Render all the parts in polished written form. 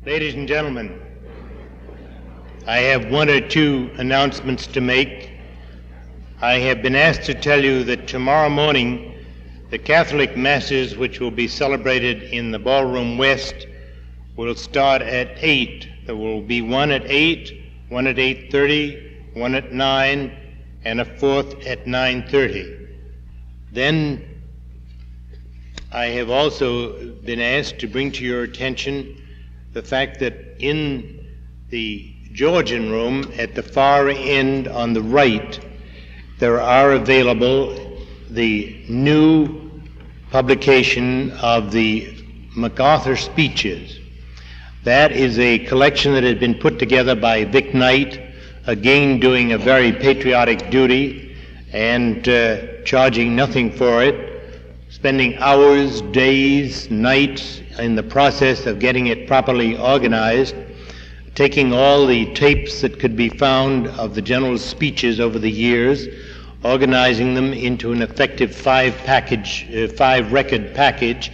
Ladies and gentlemen, I have one or two announcements to make. I have been asked to tell you that tomorrow morning the Catholic Masses, which will be celebrated in the Ballroom West, will start at 8. There will be one at 8, one at 8:30, one at 9, and a fourth at 9:30. Then I have also been asked to bring to your attention the fact that in the Georgian room at the far end on the right, there are available the new publication of the MacArthur speeches. That is a collection that has been put together by Vic Knight, again doing a very patriotic duty and charging nothing for it, spending hours, days, nights in the process of getting it properly organized, taking all the tapes that could be found of the general's speeches over the years, organizing them into an effective five-record package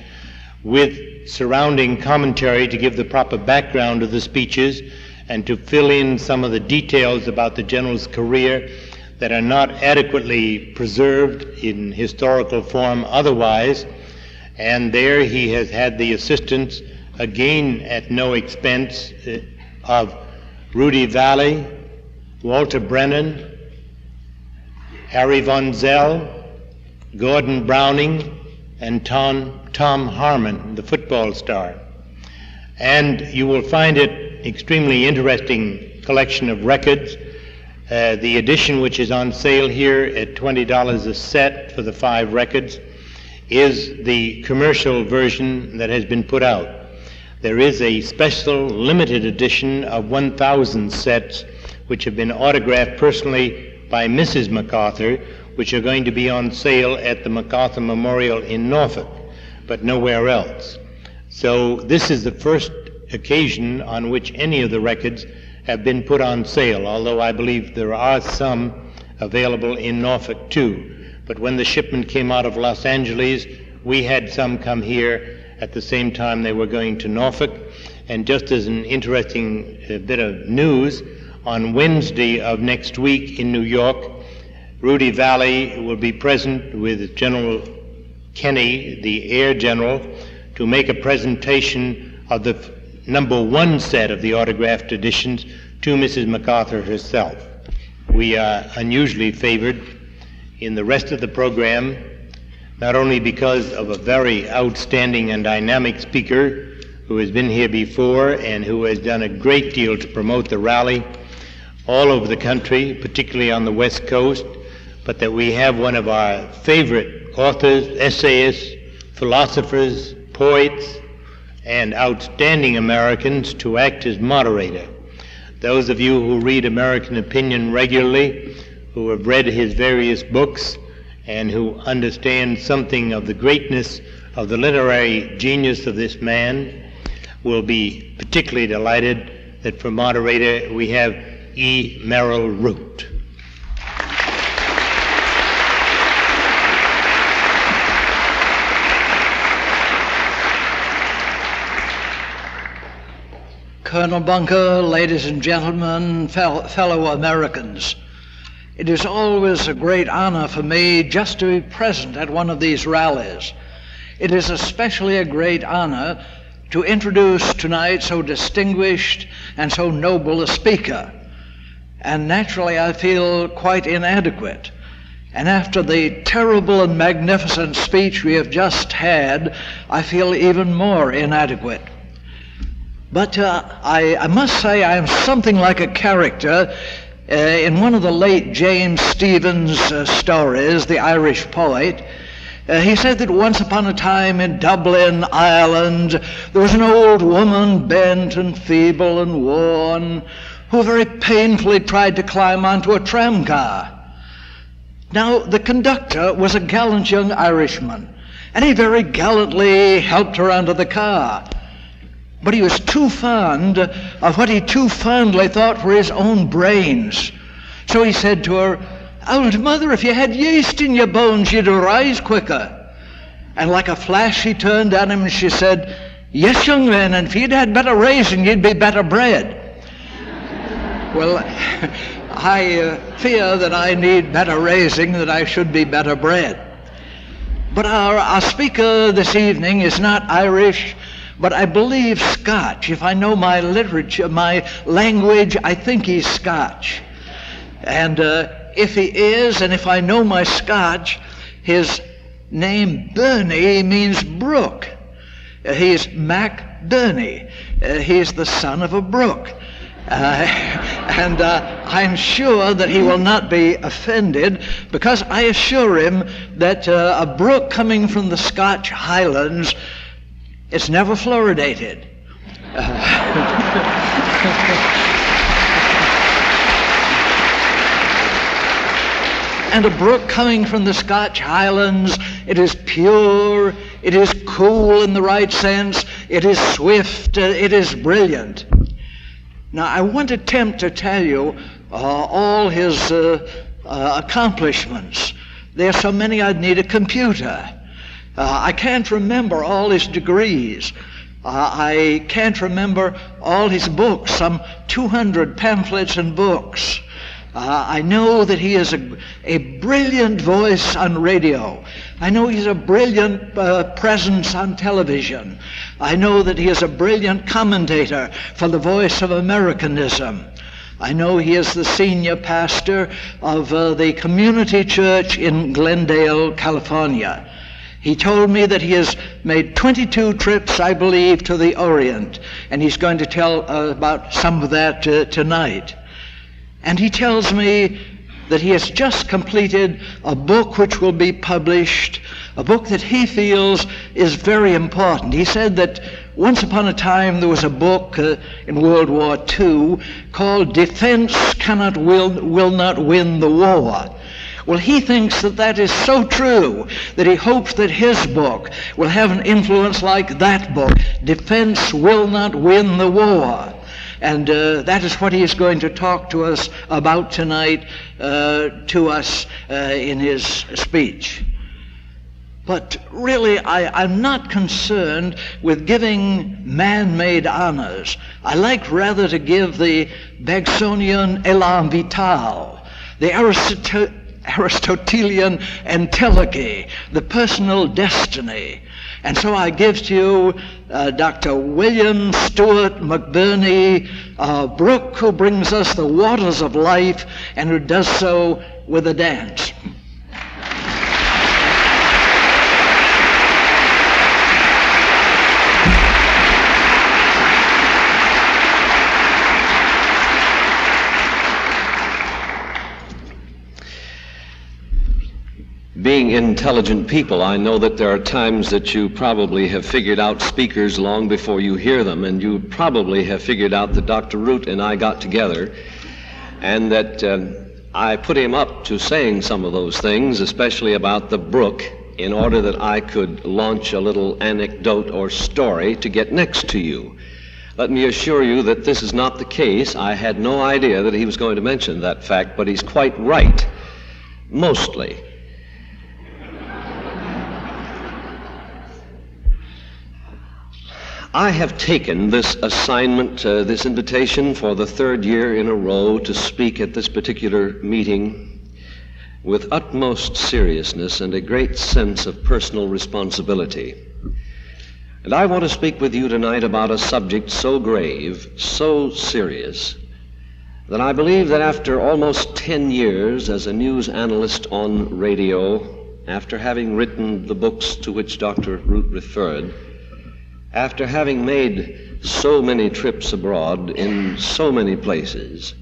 with surrounding commentary to give the proper background of the speeches and to fill in some of the details about the general's career that are not adequately preserved in historical form otherwise. And there he has had the assistance, again at no expense, of Rudy Valley, Walter Brennan, Harry Von Zell, Gordon Browning, and Tom Harmon, the football star. And you will find it extremely interesting collection of records. The edition which is on sale here at $20 a set for the 5 records is the commercial version that has been put out. There is a special limited edition of 1,000 sets which have been autographed personally by Mrs. MacArthur, which are going to be on sale at the MacArthur Memorial in Norfolk, but nowhere else. So this is the first occasion on which any of the records have been put on sale, although I believe there are some available in Norfolk too. But when the shipment came out of Los Angeles, we had some come here at the same time they were going to Norfolk. And just as an interesting bit of news, on Wednesday of next week in New York, Rudy Valley will be present with General Kenny, the Air General, to make a presentation of the number 1 set of the autographed editions to Mrs. MacArthur herself. We are unusually favored in the rest of the program, not only because of a very outstanding and dynamic speaker who has been here before and who has done a great deal to promote the rally all over the country, particularly on the West Coast, but that we have one of our favorite authors, essayists, philosophers, poets, and outstanding Americans to act as moderator. Those of you who read American Opinion regularly, who have read his various books, and who understand something of the greatness of the literary genius of this man, will be particularly delighted that for moderator we have E. Merrill Root. Colonel Bunker, ladies and gentlemen, fellow Americans, it is always a great honor for me just to be present at one of these rallies. It is especially a great honor to introduce tonight so distinguished and so noble a speaker. And naturally I feel quite inadequate. And after the terrible and magnificent speech we have just had, I feel even more inadequate. But I must say I am something like a character in one of the late James Stephens' stories, the Irish poet. He said that once upon a time in Dublin, Ireland, there was an old woman, bent and feeble and worn, who very painfully tried to climb onto a tram car. Now, the conductor was a gallant young Irishman, and he very gallantly helped her onto the car. But he was too fond of what he too fondly thought were his own brains. So he said to her, "Old mother, if you had yeast in your bones, you'd rise quicker." And like a flash she turned on him and she said, "Yes, young man, and if you'd had better raising, you'd be better bred." Well, I fear that I need better raising, that I should be better bred. But our speaker this evening is not Irish, but I believe Scotch. If I know my literature, my language, I think he's Scotch. And if he is, and if I know my Scotch, his name Birnie means brook. He's McBirnie. He's the son of a brook. And I'm sure that he will not be offended, because I assure him that a brook coming from the Scotch Highlands, it's never fluoridated. And a brook coming from the Scotch Highlands, it is pure, it is cool in the right sense, it is swift, it is brilliant. Now, I won't attempt to tell you all his accomplishments. There are so many I'd need a computer. I can't remember all his degrees. I can't remember all his books, some 200 pamphlets and books. I know that he is a brilliant voice on radio. I know he's a brilliant presence on television. I know that he is a brilliant commentator for the Voice of Americanism. I know he is the senior pastor of the community church in Glendale, California. He told me that he has made 22 trips, I believe, to the Orient, and he's going to tell about some of that tonight. And he tells me that he has just completed a book which will be published, a book that he feels is very important. He said that once upon a time there was a book in World War II called "Defense Will Not Win the War." Well, he thinks that that is so true that he hopes that his book will have an influence like that book, "Defense Will Not Win the War." And that is what he is going to talk to us about tonight, in his speech. But really, I'm not concerned with giving man-made honors. I like rather to give the Bergsonian élan vital, the Aristotelian entelechy, the personal destiny. And so I give to you Dr. William Steuart McBirnie, Brooke, who brings us the waters of life and who does so with a dance. Being intelligent people, I know that there are times that you probably have figured out speakers long before you hear them, and you probably have figured out that Dr. Root and I got together, and that I put him up to saying some of those things, especially about the brook, in order that I could launch a little anecdote or story to get next to you. Let me assure you that this is not the case. I had no idea that he was going to mention that fact, but he's quite right, mostly. I have taken this assignment, this invitation for the third year in a row to speak at this particular meeting with utmost seriousness and a great sense of personal responsibility. And I want to speak with you tonight about a subject so grave, so serious, that I believe that after almost 10 years as a news analyst on radio, after having written the books to which Dr. Root referred, after having made so many trips abroad in so many places,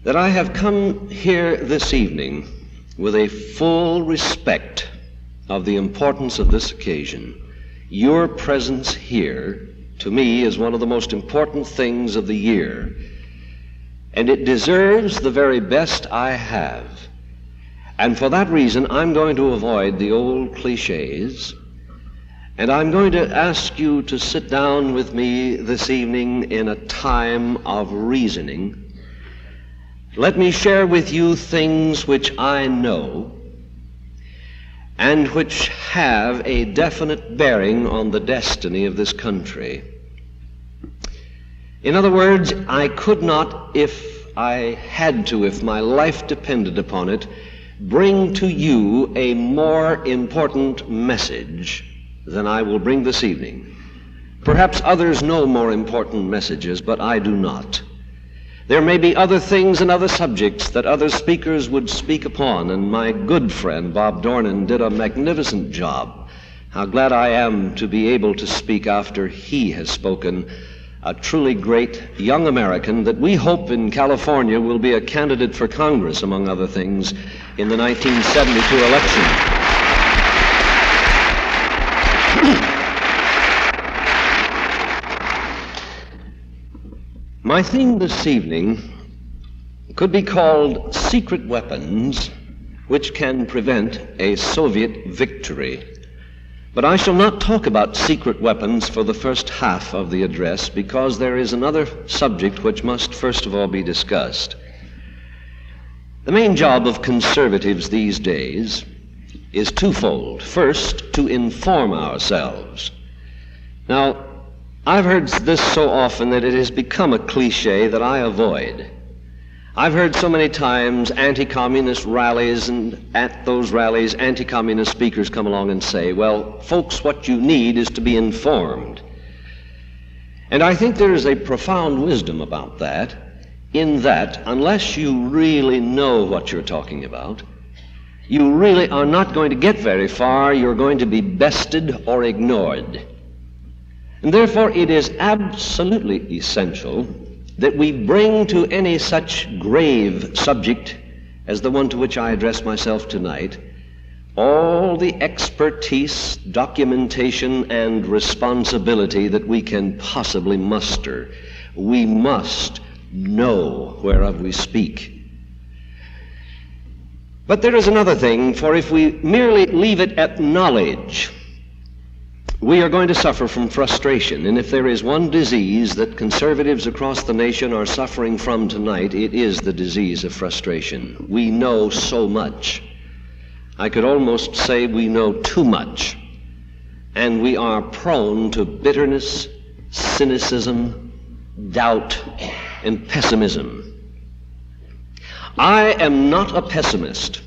that I have come here this evening with a full respect of the importance of this occasion. Your presence here, to me, is one of the most important things of the year, and it deserves the very best I have. And for that reason, I'm going to avoid the old cliches, and I'm going to ask you to sit down with me this evening in a time of reasoning. Let me share with you things which I know, and which have a definite bearing on the destiny of this country. In other words, I could not, if I had to, if my life depended upon it, bring to you a more important message than I will bring this evening. Perhaps others know more important messages, but I do not. There may be other things and other subjects that other speakers would speak upon, and my good friend Bob Dornan did a magnificent job. How glad I am to be able to speak after he has spoken, a truly great young American that we hope in California will be a candidate for Congress, among other things, in the 1972 election. My theme this evening could be called Secret Weapons Which Can Prevent a Soviet Victory. But I shall not talk about secret weapons for the first half of the address, because there is another subject which must first of all be discussed. The main job of conservatives these days is twofold. First, to inform ourselves. Now, I've heard this so often that it has become a cliche that I avoid. I've heard so many times anti-communist rallies, and at those rallies anti-communist speakers come along and say, well, folks, what you need is to be informed. And I think there is a profound wisdom about that, in that unless you really know what you're talking about, you really are not going to get very far. You're going to be bested or ignored. And therefore it is absolutely essential that we bring to any such grave subject as the one to which I address myself tonight all the expertise, documentation, and responsibility that we can possibly muster. We must know whereof we speak. But there is another thing, for if we merely leave it at knowledge, we are going to suffer from frustration. And if there is one disease that conservatives across the nation are suffering from tonight, it is the disease of frustration. We know so much. I could almost say we know too much. And we are prone to bitterness, cynicism, doubt, and pessimism. I am not a pessimist.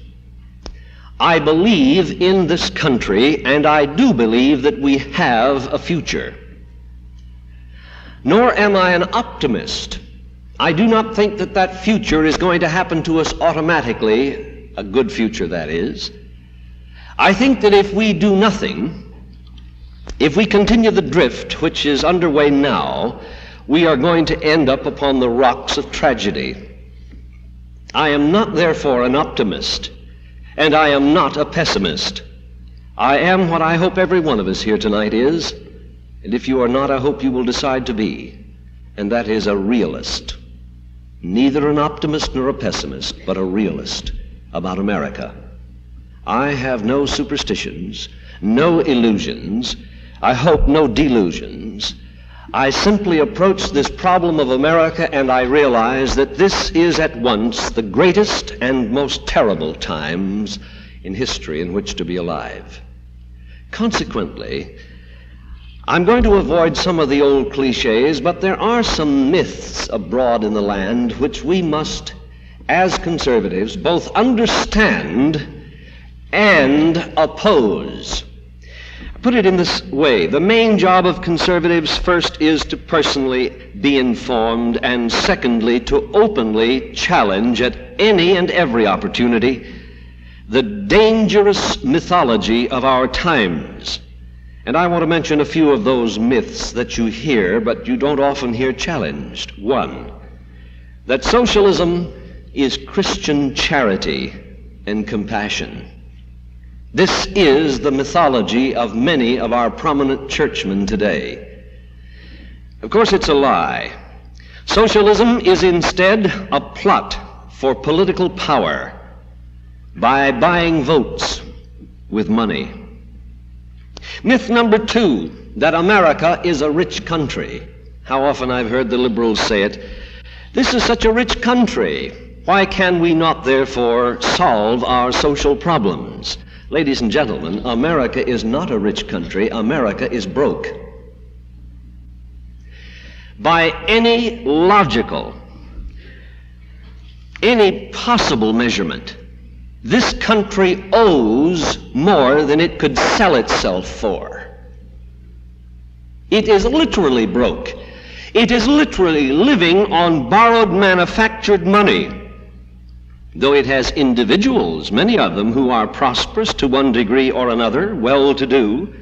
I believe in this country, and I do believe that we have a future. Nor am I an optimist. I do not think that that future is going to happen to us automatically, a good future that is. I think that if we do nothing, if we continue the drift which is underway now, we are going to end up upon the rocks of tragedy. I am not, therefore, an optimist. And I am not a pessimist. I am what I hope every one of us here tonight is, and if you are not, I hope you will decide to be, and that is a realist. Neither an optimist nor a pessimist, but a realist about America. I have no superstitions, no illusions, I hope no delusions. I simply approach this problem of America, and I realize that this is at once the greatest and most terrible times in history in which to be alive. Consequently, I'm going to avoid some of the old cliches, but there are some myths abroad in the land which we must, as conservatives, both understand and oppose. Put it in this way: the main job of conservatives first is to personally be informed, and secondly to openly challenge at any and every opportunity the dangerous mythology of our times. And I want to mention a few of those myths that you hear but you don't often hear challenged. One, that socialism is Christian charity and compassion. This is the mythology of many of our prominent churchmen today. Of course, it's a lie. Socialism is instead a plot for political power by buying votes with money. Myth number two, that America is a rich country. How often I've heard the liberals say it. This is such a rich country. Why can we not, therefore, solve our social problems? Ladies and gentlemen, America is not a rich country. America is broke. By any logical, any possible measurement, this country owes more than it could sell itself for. It is literally broke. It is literally living on borrowed manufactured money. Though it has individuals, many of them who are prosperous to one degree or another, well-to-do,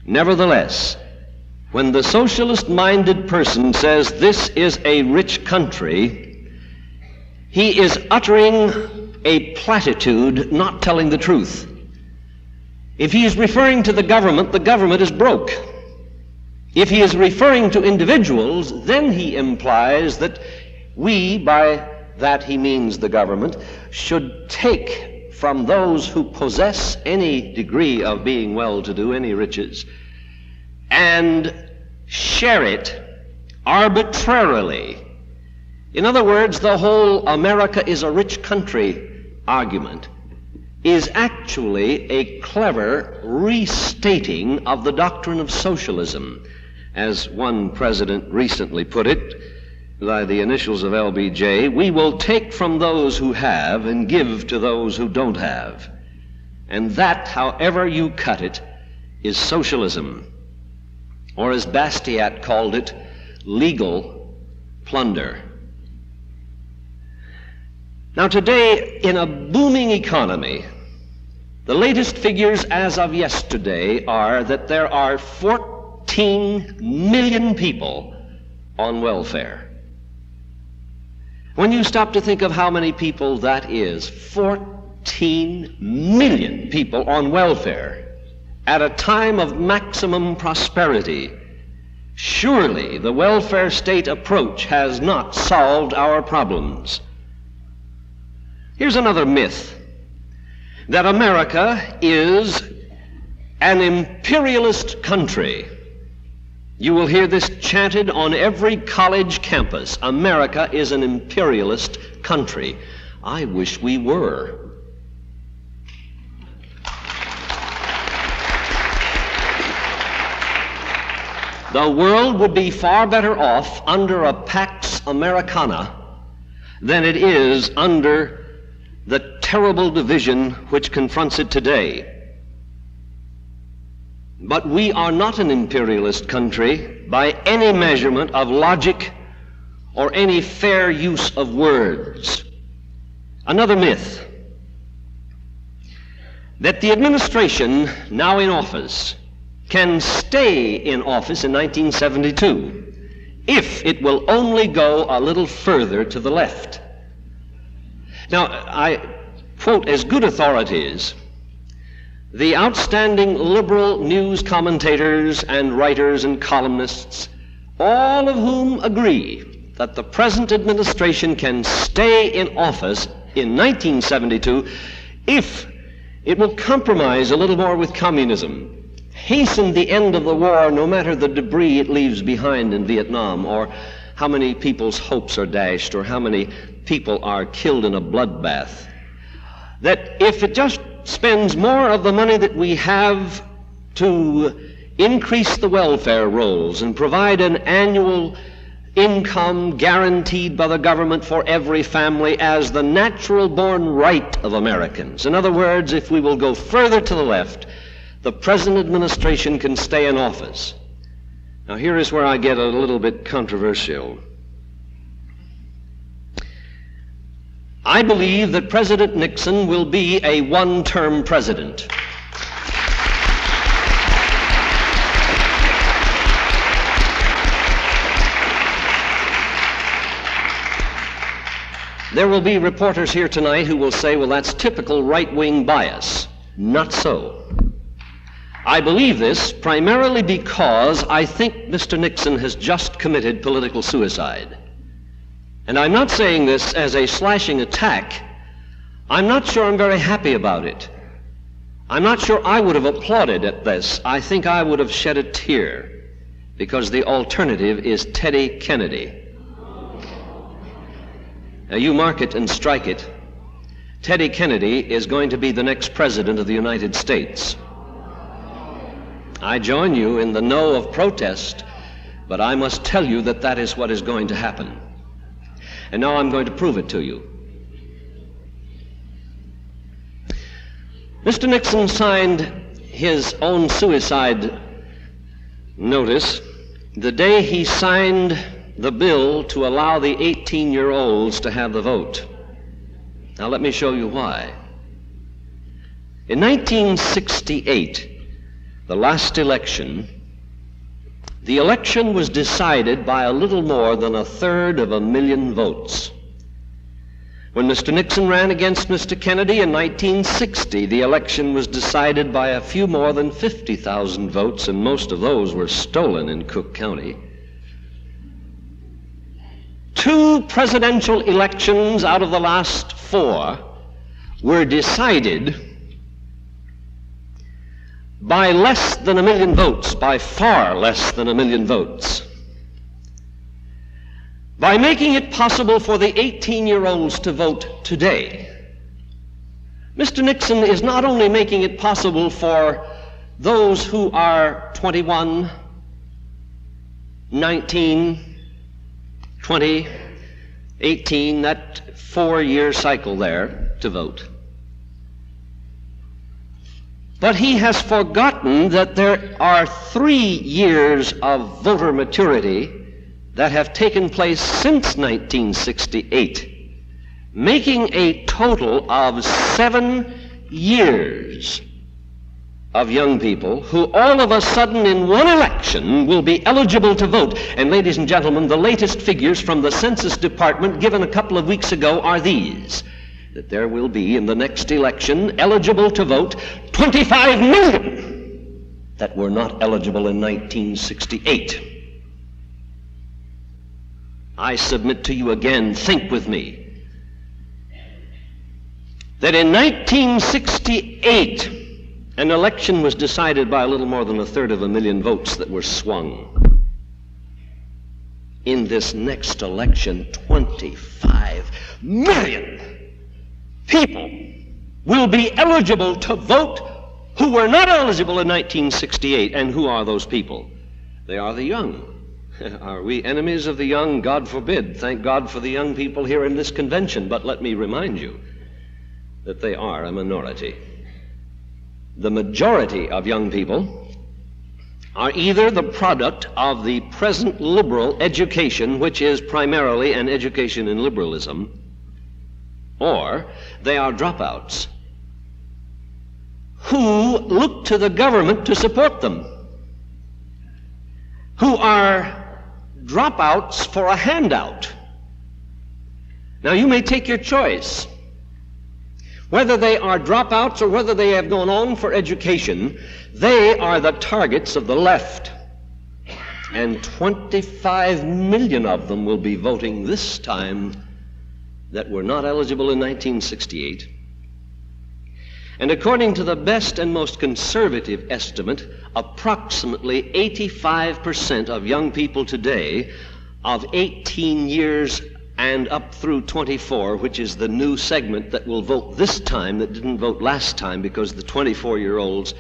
nevertheless, when the socialist-minded person says this is a rich country, he is uttering a platitude, not telling the truth. If he is referring to the government is broke. If he is referring to individuals, then he implies that we, by that he means the government, should take from those who possess any degree of being well-to-do, any riches, and share it arbitrarily. In other words, the whole America is a rich country argument is actually a clever restating of the doctrine of socialism. As one president recently put it, by the initials of LBJ, we will take from those who have and give to those who don't have. And that, however you cut it, is socialism. Or as Bastiat called it, legal plunder. Now today, in a booming economy, the latest figures as of yesterday are that there are 14 million people on welfare. When you stop to think of how many people that is, 14 million people on welfare at a time of maximum prosperity, surely the welfare state approach has not solved our problems. Here's another myth, that America is an imperialist country. You will hear this chanted on every college campus. America is an imperialist country. I wish we were. The world would be far better off under a Pax Americana than it is under the terrible division which confronts it today. But we are not an imperialist country by any measurement of logic or any fair use of words. Another myth, that the administration now in office can stay in office in 1972 if it will only go a little further to the left. Now, I quote as good authorities the outstanding liberal news commentators and writers and columnists, all of whom agree that the present administration can stay in office in 1972 if it will compromise a little more with communism, hasten the end of the war no matter the debris it leaves behind in Vietnam, or how many people's hopes are dashed, or how many people are killed in a bloodbath. That if it just spends more of the money that we have to increase the welfare rolls and provide an annual income guaranteed by the government for every family as the natural-born right of Americans. In other words, if we will go further to the left, the present administration can stay in office. Now here is where I get a little bit controversial. I believe that President Nixon will be a one-term president. There will be reporters here tonight who will say, well, that's typical right-wing bias. Not so. I believe this primarily because I think Mr. Nixon has just committed political suicide. And I'm not saying this as a slashing attack. I'm not sure I'm very happy about it. I'm not sure I would have applauded at this. I think I would have shed a tear, because the alternative is Teddy Kennedy. Now you mark it and strike it. Teddy Kennedy is going to be the next president of the United States. I join you in the no of protest, but I must tell you that that is what is going to happen. And now I'm going to prove it to you. Mr. Nixon signed his own suicide notice the day he signed the bill to allow the 18-year-olds to have the vote. Now let me show you why. In 1968, the last election, the election was decided by a little more than 1/3 votes. When Mr. Nixon ran against Mr. Kennedy in 1960, the election was decided by a few more than 50,000 votes, and most of those were stolen in Cook County. 2 presidential elections out of the last 4 were decided by less than 1 million votes, by far less than 1 million votes. By making it possible for the 18-year-olds to vote today, Mr. Nixon is not only making it possible for those who are 21, 19, 20, 18, that 4-year cycle there, to vote, but he has forgotten that there are 3 years of voter maturity that have taken place since 1968, making a total of 7 years of young people who all of a sudden in one election will be eligible to vote. And ladies and gentlemen, the latest figures from the Census Department given a couple of weeks ago are these: that there will be in the next election eligible to vote 25 million that were not eligible in 1968. I submit to you again, think with me, that in 1968, an election was decided by a little more than 1/3 votes that were swung. In this next election, 25 million people will be eligible to vote who were not eligible in 1968. And who are those people? They are the young. Are we enemies of the young? God forbid. Thank God for the young people here in this convention. But let me remind you that they are a minority. The majority of young people are either the product of the present liberal education, which is primarily an education in liberalism, or they are dropouts who look to the government to support them, who are dropouts for a handout. Now, you may take your choice. Whether they are dropouts or whether they have gone on for education, they are the targets of the left. And 25 million of them will be voting this time that were not eligible in 1968. And according to the best and most conservative estimate, approximately 85% of young people today of 18 years and up through 24, which is the new segment that will vote this time that didn't vote last time because the 24-year-olds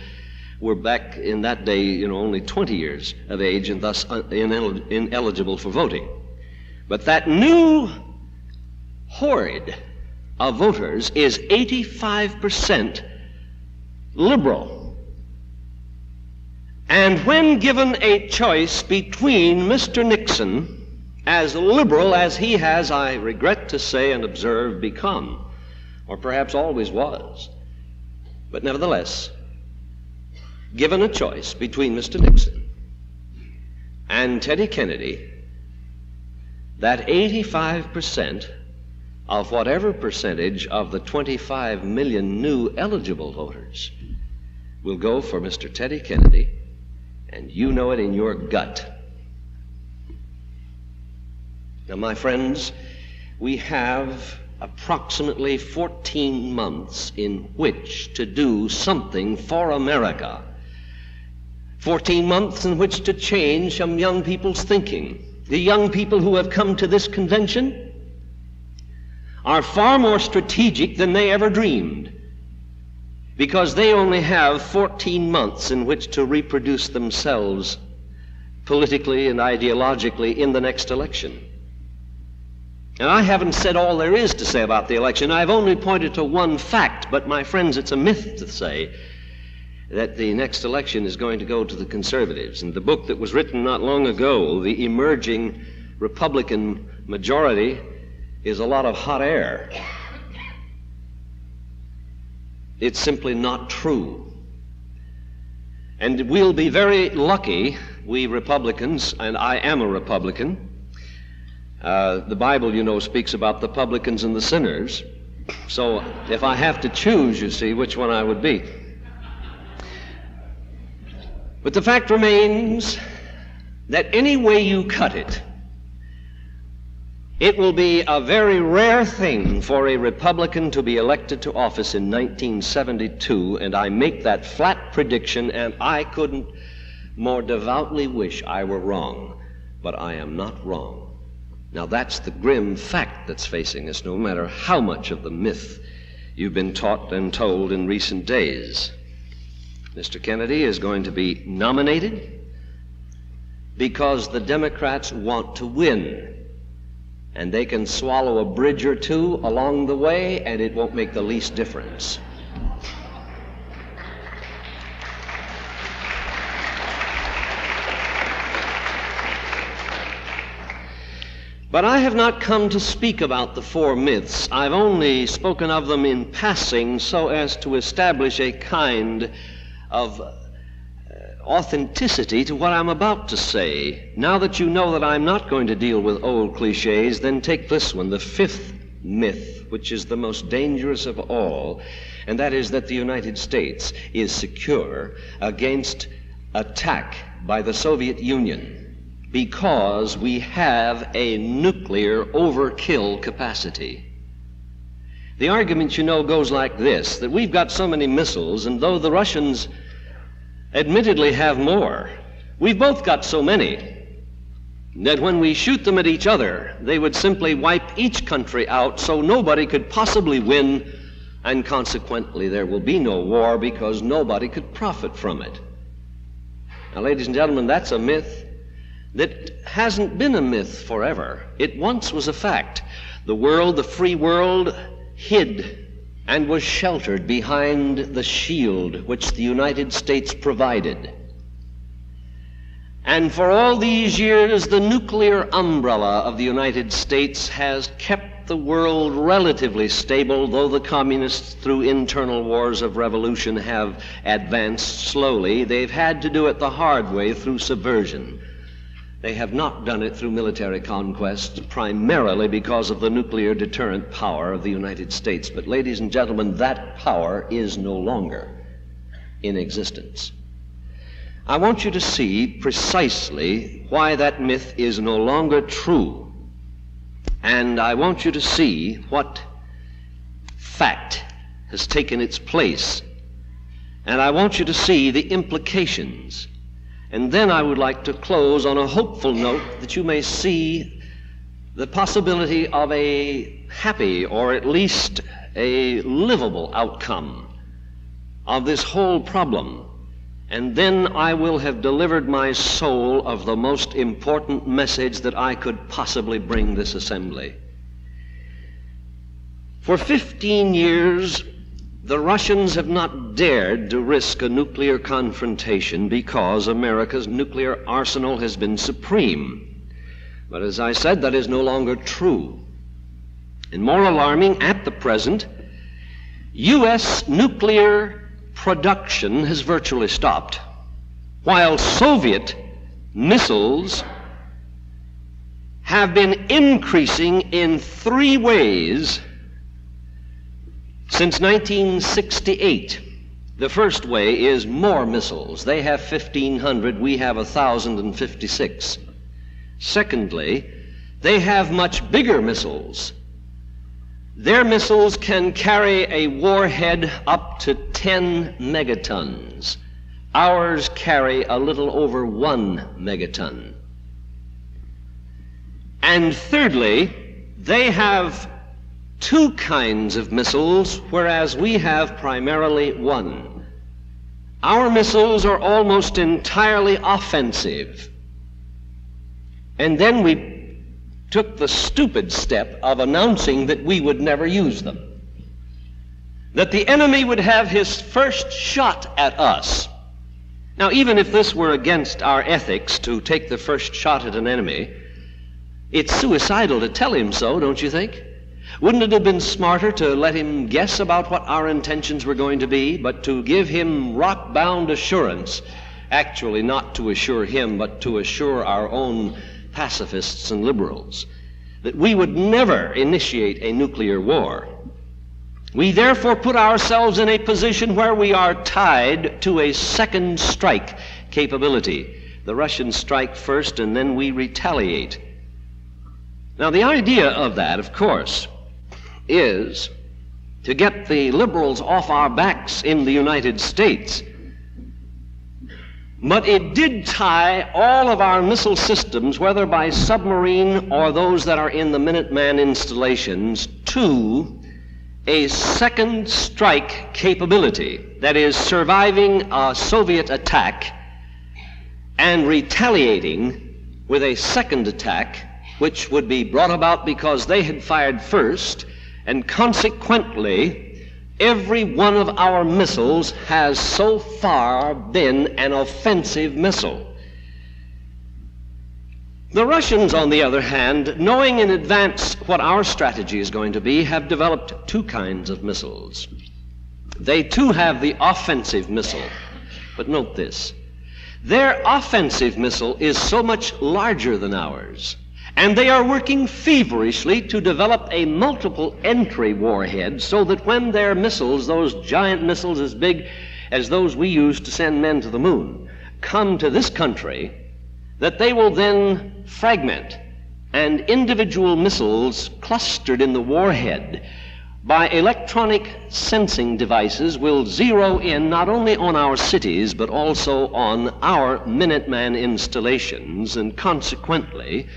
were back in that day, only 20 years of age and thus ineligible for voting. But that new horde of voters is 85% liberal. And when given a choice between Mr. Nixon, as liberal as he has, I regret to say and observe, become, or perhaps always was, but nevertheless, given a choice between Mr. Nixon and Teddy Kennedy, that 85% of whatever percentage of the 25 million new eligible voters will go for Mr. Teddy Kennedy, and you know it in your gut. Now, my friends, we have approximately 14 months in which to do something for America. 14 months in which to change some young people's thinking. The young people who have come to this convention are far more strategic than they ever dreamed, because they only have 14 months in which to reproduce themselves politically and ideologically in the next election. And I haven't said all there is to say about the election. I've only pointed to one fact, but my friends, it's a myth to say that the next election is going to go to the conservatives. And the book that was written not long ago, The Emerging Republican Majority, is a lot of hot air. It's simply not true. And we'll be very lucky, we Republicans, and I am a Republican. The Bible, you know, speaks about the publicans and the sinners. So if I have to choose, you see, which one I would be. But the fact remains that any way you cut it, it will be a very rare thing for a Republican to be elected to office in 1972, and I make that flat prediction, and I couldn't more devoutly wish I were wrong, but I am not wrong. Now that's the grim fact that's facing us, no matter how much of the myth you've been taught and told in recent days. Mr. Kennedy is going to be nominated because the Democrats want to win, and they can swallow a bridge or two along the way, and it won't make the least difference. But I have not come to speak about the four myths. I've only spoken of them in passing so as to establish a kind of authenticity to what I'm about to say. Now that you know that I'm not going to deal with old cliches, then take this one, the fifth myth, which is the most dangerous of all, and that is that the United States is secure against attack by the Soviet Union because we have a nuclear overkill capacity. The argument, you know, goes like this, that we've got so many missiles, and though the Russians admittedly have more, we've both got so many that when we shoot them at each other, they would simply wipe each country out, so nobody could possibly win, and consequently there will be no war because nobody could profit from it. Now, ladies and gentlemen, that's a myth that hasn't been a myth forever. It once was a fact. The world, the free world, hid and was sheltered behind the shield which the United States provided. And for all these years, the nuclear umbrella of the United States has kept the world relatively stable, though the communists, through internal wars of revolution, have advanced slowly. They've had to do it the hard way through subversion. They have not done it through military conquest, primarily because of the nuclear deterrent power of the United States. But, ladies and gentlemen, that power is no longer in existence. I want you to see precisely why that myth is no longer true. And I want you to see what fact has taken its place. And I want you to see the implications. And then I would like to close on a hopeful note that you may see the possibility of a happy, or at least a livable outcome of this whole problem. And then I will have delivered my soul of the most important message that I could possibly bring this assembly. For 15 years, the Russians have not dared to risk a nuclear confrontation because America's nuclear arsenal has been supreme. But as I said, that is no longer true. And more alarming, at the present, U.S. nuclear production has virtually stopped, while Soviet missiles have been increasing in 3 ways since 1968. The first way is more missiles. They have 1,500, we have 1,056. Secondly, they have much bigger missiles. Their missiles can carry a warhead up to 10 megatons. Ours carry a little over 1 megaton. And thirdly, they have two kinds of missiles, whereas we have primarily one. Our missiles are almost entirely offensive. And then we took the stupid step of announcing that we would never use them. That the enemy would have his first shot at us. Now, even if this were against our ethics to take the first shot at an enemy, it's suicidal to tell him so, don't you think? Wouldn't it have been smarter to let him guess about what our intentions were going to be, but to give him rock-bound assurance, actually not to assure him, but to assure our own pacifists and liberals, that we would never initiate a nuclear war? We therefore put ourselves in a position where we are tied to a second strike capability. The Russians strike first and then we retaliate. Now, the idea of that, of course, is to get the liberals off our backs in the United States. But it did tie all of our missile systems, whether by submarine or those that are in the Minuteman installations, to a second strike capability, that is, surviving a Soviet attack and retaliating with a second attack, which would be brought about because they had fired first, and consequently, every one of our missiles has so far been an offensive missile. The Russians, on the other hand, knowing in advance what our strategy is going to be, have developed two kinds of missiles. They too have the offensive missile. But note this. Their offensive missile is so much larger than ours, and they are working feverishly to develop a multiple entry warhead so that when their missiles, those giant missiles as big as those we use to send men to the moon, come to this country, that they will then fragment, and individual missiles clustered in the warhead by electronic sensing devices will zero in not only on our cities but also on our Minuteman installations, and consequently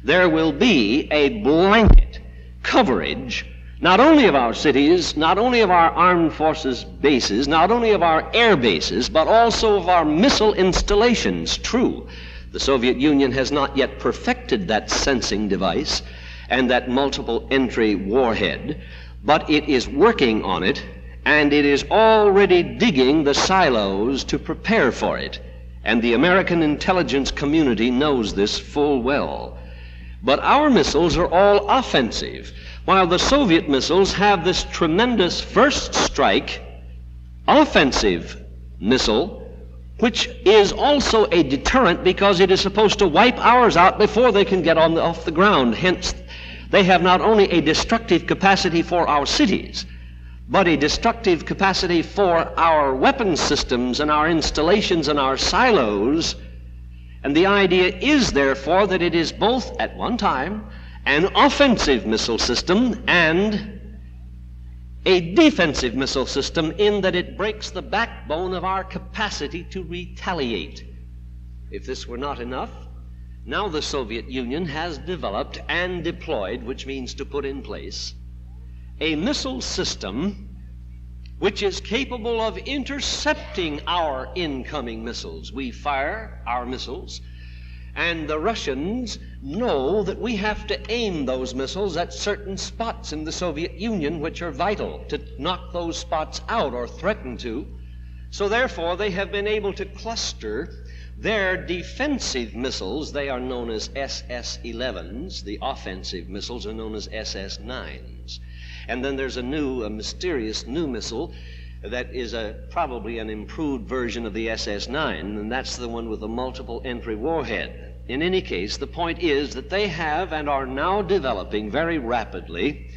there will be a blanket coverage not only of our cities, not only of our armed forces bases, not only of our air bases, but also of our missile installations. True, the Soviet Union has not yet perfected that sensing device and that multiple entry warhead, but it is working on it, and it is already digging the silos to prepare for it. And the American intelligence community knows this full well. But our missiles are all offensive, while the Soviet missiles have this tremendous first strike offensive missile, which is also a deterrent because it is supposed to wipe ours out before they can get off the ground. Hence, they have not only a destructive capacity for our cities, but a destructive capacity for our weapons systems and our installations and our silos. And the idea is, therefore, that it is both at one time an offensive missile system and a defensive missile system, in that it breaks the backbone of our capacity to retaliate. If this were not enough, now the Soviet Union has developed and deployed, which means to put in place, a missile system which is capable of intercepting our incoming missiles. We fire our missiles, and the Russians know that we have to aim those missiles at certain spots in the Soviet Union which are vital to knock those spots out or threaten to. So therefore they have been able to cluster their defensive missiles. They are known as SS-11s. The offensive missiles are known as SS-9s. And then there's a mysterious new missile that is probably an improved version of the SS-9, and that's the one with the multiple entry warhead. In any case, the point is that they have and are now developing very rapidly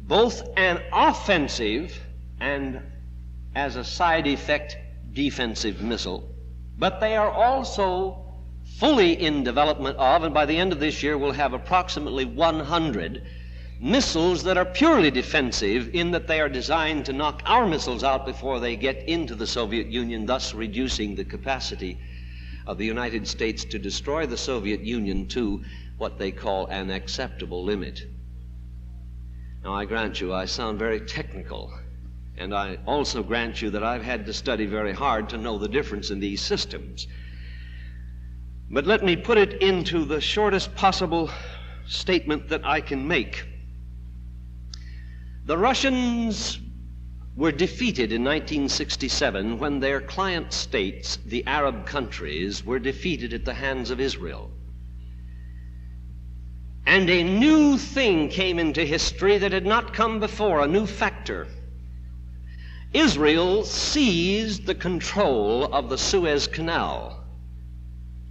both an offensive and, as a side effect, defensive missile, but they are also fully in development of, and by the end of this year we'll have approximately 100 missiles that are purely defensive, in that they are designed to knock our missiles out before they get into the Soviet Union, thus reducing the capacity of the United States to destroy the Soviet Union to what they call an acceptable limit. Now, I grant you, I sound very technical, and I also grant you that I've had to study very hard to know the difference in these systems. But let me put it into the shortest possible statement that I can make. The Russians were defeated in 1967 when their client states, the Arab countries, were defeated at the hands of Israel. And a new thing came into history that had not come before, a new factor. Israel seized the control of the Suez Canal,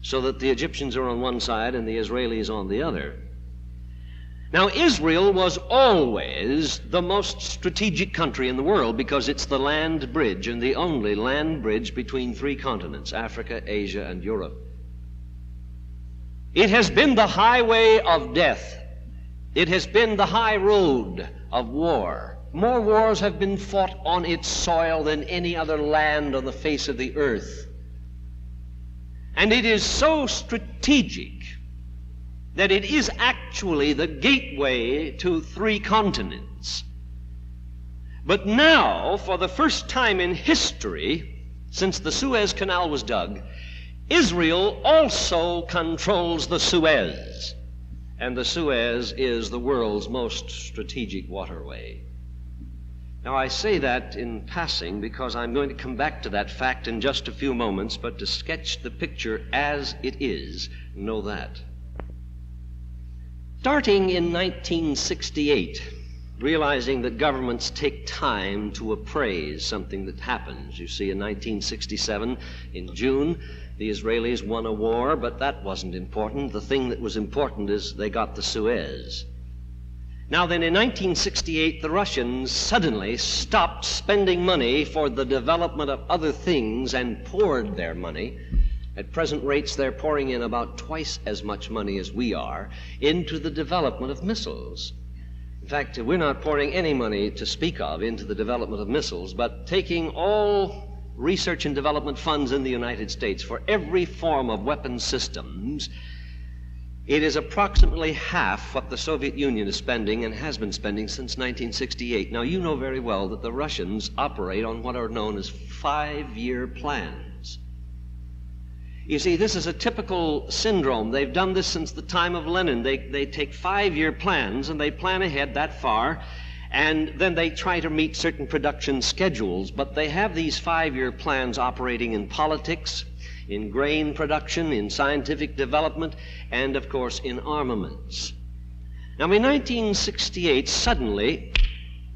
so that the Egyptians are on one side and the Israelis on the other. Now, Israel was always the most strategic country in the world because it's the land bridge and the only land bridge between three continents, Africa, Asia, and Europe. It has been the highway of death. It has been the high road of war. More wars have been fought on its soil than any other land on the face of the earth. And it is so strategic that it is actually the gateway to three continents. But now, for the first time in history, since the Suez Canal was dug, Israel also controls the Suez. And the Suez is the world's most strategic waterway. Now, I say that in passing because I'm going to come back to that fact in just a few moments, but to sketch the picture as it is, know that. Starting in 1968, realizing that governments take time to appraise something that happens. You see, in 1967, in June, the Israelis won a war, but that wasn't important. The thing that was important is they got the Suez. Now then, in 1968, the Russians suddenly stopped spending money for the development of other things and poured their money. At present rates, they're pouring in about twice as much money as we are into the development of missiles. In fact, we're not pouring any money to speak of into the development of missiles, but taking all research and development funds in the United States for every form of weapon systems, it is approximately half what the Soviet Union is spending and has been spending since 1968. Now, you know very well that the Russians operate on what are known as 5-year plans. You see, this is a typical syndrome. They've done this since the time of Lenin. They take 5-year plans and they plan ahead that far, and then they try to meet certain production schedules. But they have these 5-year plans operating in politics, in grain production, in scientific development, and of course in armaments. Now, in 1968, suddenly,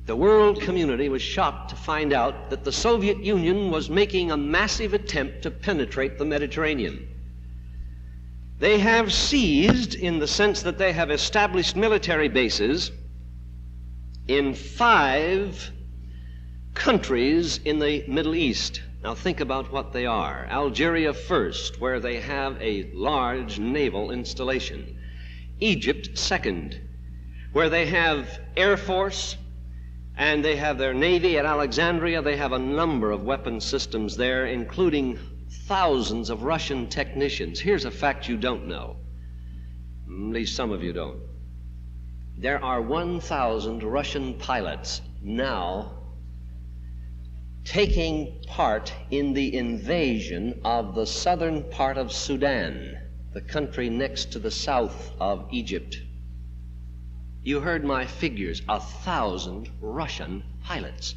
the world community was shocked to find out that the Soviet Union was making a massive attempt to penetrate the Mediterranean. They have seized, in the sense that they have established military bases in 5 countries in the Middle East. Now think about what they are. Algeria first, where they have a large naval installation. Egypt second, where they have Air Force, and they have their Navy at Alexandria. They have a number of weapon systems there, including thousands of Russian technicians. Here's a fact you don't know. At least some of you don't. There are 1,000 Russian pilots now taking part in the invasion of the southern part of Sudan, the country next to the south of Egypt. You heard my figures, 1,000 Russian pilots.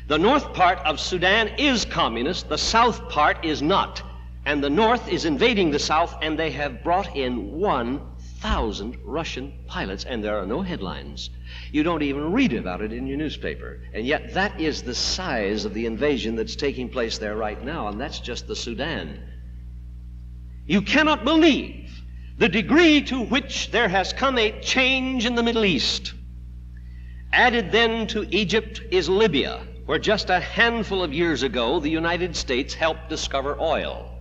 The north part of Sudan is communist, the south part is not. And the north is invading the south, and they have brought in 1,000 Russian pilots, and there are no headlines. You don't even read about it in your newspaper. And yet that is the size of the invasion that's taking place there right now, and that's just the Sudan. You cannot believe the degree to which there has come a change in the Middle East. Added then to Egypt is Libya, where just a handful of years ago the United States helped discover oil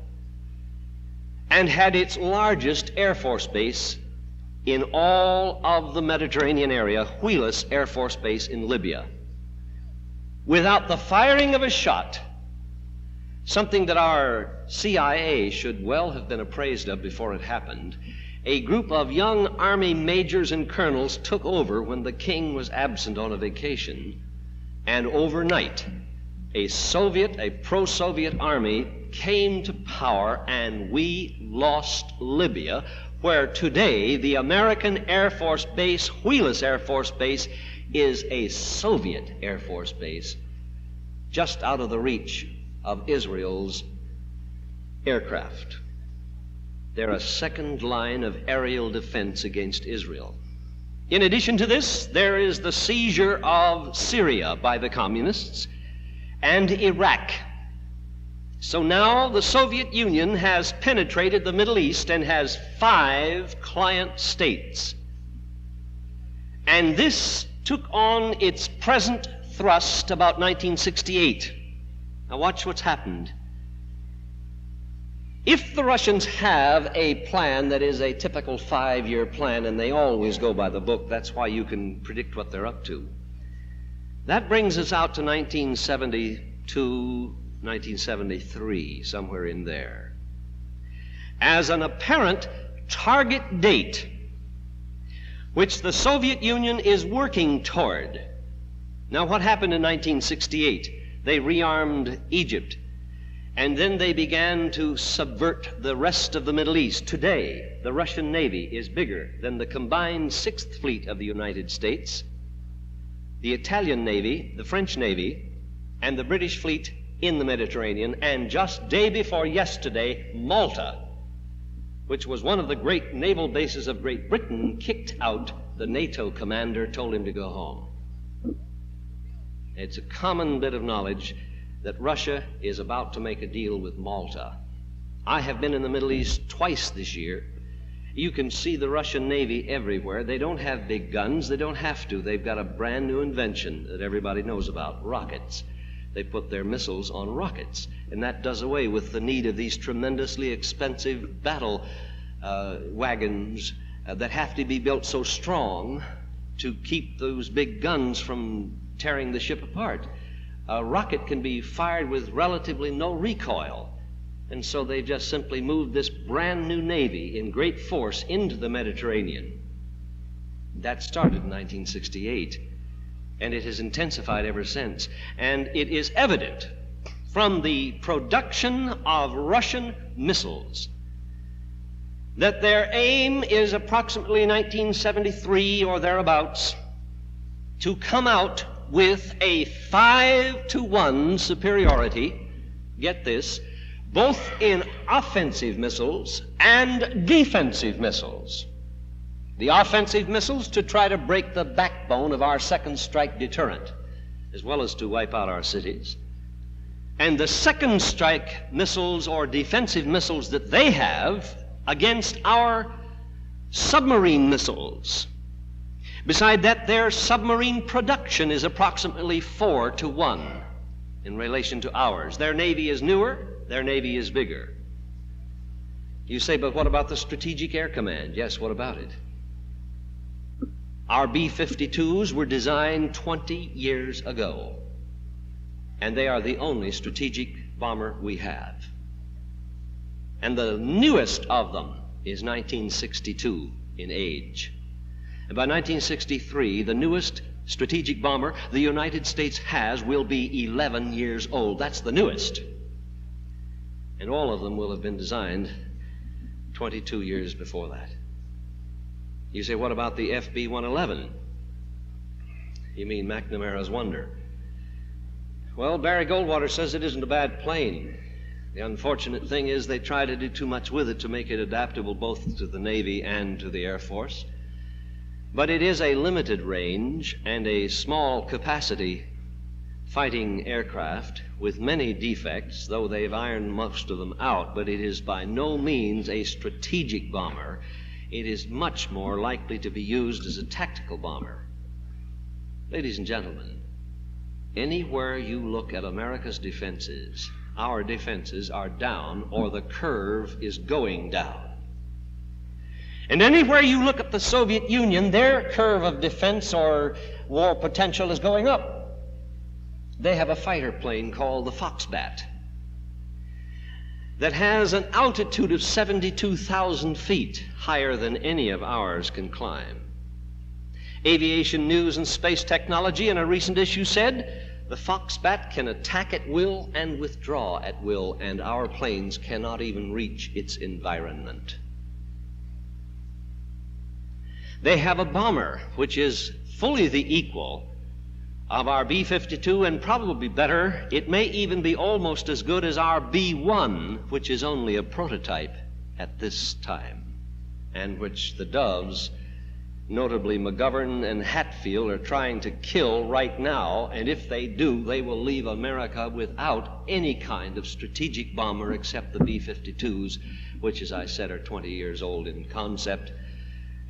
and had its largest Air Force base in all of the Mediterranean area, Huilas Air Force Base in Libya. Without the firing of a shot, something that our CIA should well have been appraised of before it happened, a group of young army majors and colonels took over when the king was absent on a vacation, and overnight a pro-Soviet army came to power, and we lost Libya, where today the American Air Force base, Wheelus Air Force Base, is a Soviet Air Force base just out of the reach of Israel's aircraft. They're a second line of aerial defense against Israel. In addition to this, there is the seizure of Syria by the communists and Iraq. So now the Soviet Union has penetrated the Middle East and has 5 client states. And this took on its present thrust about 1968. Now watch what's happened. If the Russians have a plan that is a typical 5-year plan, and they always go by the book, that's why you can predict what they're up to. That brings us out to 1972, 1973, somewhere in there, as an apparent target date which the Soviet Union is working toward. Now, what happened in 1968? They rearmed Egypt, and then they began to subvert the rest of the Middle East. Today, the Russian Navy is bigger than the combined 6th Fleet of the United States, the Italian Navy, the French Navy, and the British Fleet in the Mediterranean, and just day before yesterday, Malta, which was one of the great naval bases of Great Britain, kicked out the NATO commander, told him to go home. It's a common bit of knowledge that Russia is about to make a deal with Malta. I have been in the Middle East twice this year. You can see the Russian Navy everywhere. They don't have big guns. They don't have to. They've got a brand new invention that everybody knows about, rockets. They put their missiles on rockets, and that does away with the need of these tremendously expensive battle wagons that have to be built so strong to keep those big guns from tearing the ship apart. A rocket can be fired with relatively no recoil, and so they just simply moved this brand new Navy in great force into the Mediterranean. That started in 1968. And it has intensified ever since. And it is evident from the production of Russian missiles that their aim is approximately 1973 or thereabouts to come out with a 5-to-1 superiority, get this, both in offensive missiles and defensive missiles. The offensive missiles to try to break the backbone of our second strike deterrent, as well as to wipe out our cities. And the second strike missiles or defensive missiles that they have against our submarine missiles. Beside that, their submarine production is approximately 4-to-1 in relation to ours. Their Navy is newer, their Navy is bigger. You say, but what about the Strategic Air Command? Yes, what about it? Our B-52s were designed 20 years ago, and they are the only strategic bomber we have. And the newest of them is 1962 in age. And by 1963, the newest strategic bomber the United States has will be 11 years old. That's the newest. And all of them will have been designed 22 years before that. You say, what about the FB-111? You mean McNamara's Wonder? Well, Barry Goldwater says it isn't a bad plane. The unfortunate thing is they try to do too much with it to make it adaptable both to the Navy and to the Air Force. But it is a limited range and a small capacity fighting aircraft with many defects, though they've ironed most of them out, but it is by no means a strategic bomber. It is much more likely to be used as a tactical bomber. Ladies and gentlemen, anywhere you look at America's defenses, our defenses are down or the curve is going down. And anywhere you look at the Soviet Union, their curve of defense or war potential is going up. They have a fighter plane called the Foxbat. that has an altitude of 72,000 feet, higher than any of ours can climb. Aviation News and Space Technology in a recent issue said, the Foxbat can attack at will and withdraw at will, and our planes cannot even reach its environment. They have a bomber which is fully the equal of our B-52 and probably better. It may even be almost as good as our B-1, which is only a prototype at this time, and which the Doves, notably McGovern and Hatfield, are trying to kill right now, and if they do, they will leave America without any kind of strategic bomber except the B-52s, which, as I said, are 20 years old in concept,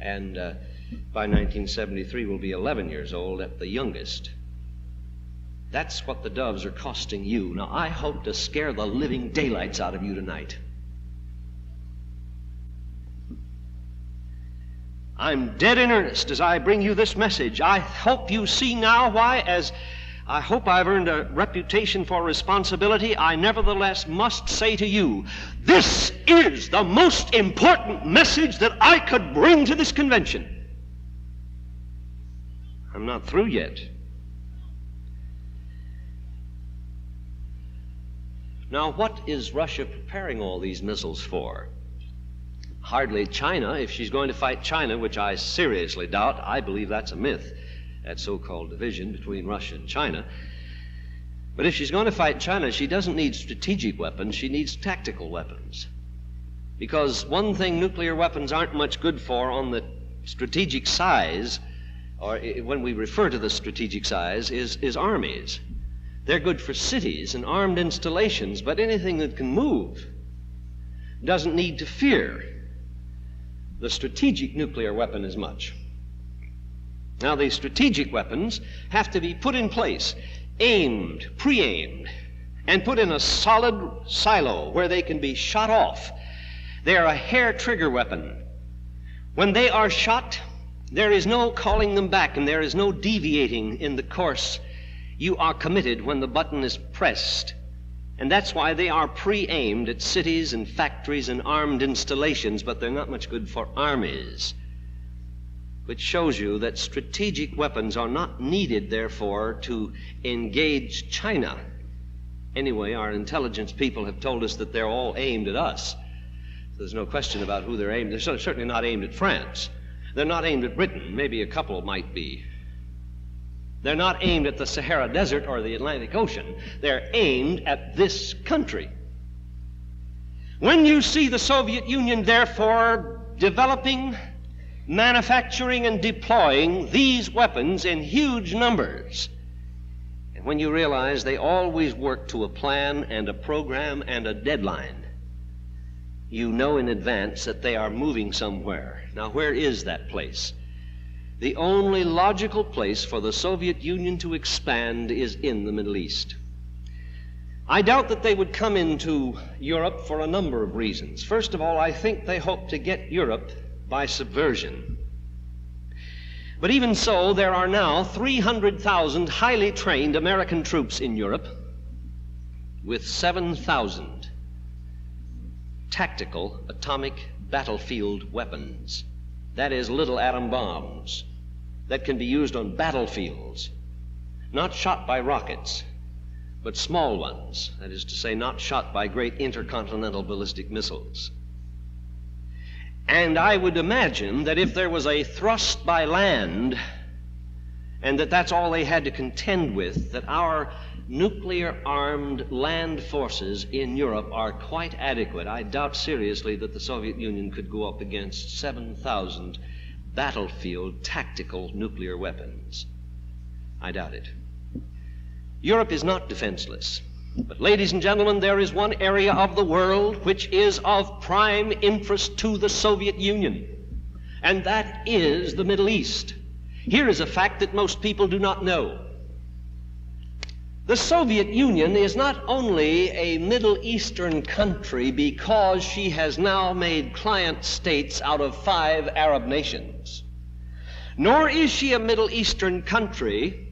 and by 1973 will be 11 years old at the youngest. That's what the Doves are costing you. Now, I hope to scare the living daylights out of you tonight. I'm dead in earnest as I bring you this message. I hope you see now why, as I hope I've earned a reputation for responsibility, I nevertheless must say to you, this is the most important message that I could bring to this convention. I'm not through yet. Now, what is Russia preparing all these missiles for? Hardly China. If she's going to fight China, which I seriously doubt, I believe that's a myth, that so-called division between Russia and China. But if she's going to fight China, she doesn't need strategic weapons, she needs tactical weapons. Because one thing nuclear weapons aren't much good for on the strategic size, or when we refer to the strategic size, is armies. They're good for cities and armed installations, but anything that can move doesn't need to fear the strategic nuclear weapon as much. Now, these strategic weapons have to be put in place, aimed, pre-aimed, and put in a solid silo where they can be shot off. They are a hair trigger weapon. When they are shot, there is no calling them back, and there is no deviating in the course. You are committed when the button is pressed. And that's why they are pre-aimed at cities and factories and armed installations, but they're not much good for armies. Which shows you that strategic weapons are not needed, therefore, to engage China. Anyway, our intelligence people have told us that they're all aimed at us. There's no question about who they're aimed at. They're certainly not aimed at France. They're not aimed at Britain. Maybe a couple might be. They're not aimed at the Sahara Desert or the Atlantic Ocean. They're aimed at this country. When you see the Soviet Union, therefore, developing, manufacturing, and deploying these weapons in huge numbers, and when you realize they always work to a plan and a program and a deadline, you know in advance that they are moving somewhere. Now, where is that place? The only logical place for the Soviet Union to expand is in the Middle East. I doubt that they would come into Europe for a number of reasons. First of all, I think they hope to get Europe by subversion. But even so, there are now 300,000 highly trained American troops in Europe with 7,000 tactical atomic battlefield weapons. That is, little atom bombs that can be used on battlefields, not shot by rockets, but small ones, that is to say, not shot by great intercontinental ballistic missiles. And I would imagine that if there was a thrust by land, and that's all they had to contend with, that our nuclear-armed land forces in Europe are quite adequate. I doubt seriously that the Soviet Union could go up against 7,000 battlefield tactical nuclear weapons. I doubt it. Europe is not defenseless. But, ladies and gentlemen, there is one area of the world which is of prime interest to the Soviet Union, and that is the Middle East. Here is a fact that most people do not know. The Soviet Union is not only a Middle Eastern country because she has now made client states out of 5 Arab nations, nor is she a Middle Eastern country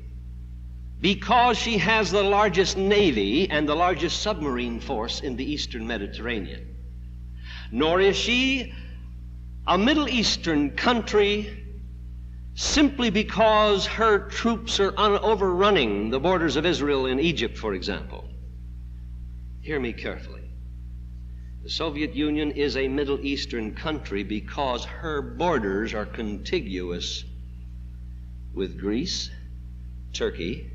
because she has the largest navy and the largest submarine force in the eastern Mediterranean. Nor is she a Middle Eastern country simply because her troops are overrunning the borders of Israel in Egypt, for example. Hear me carefully. The Soviet Union is a Middle Eastern country because her borders are contiguous with Greece, Turkey,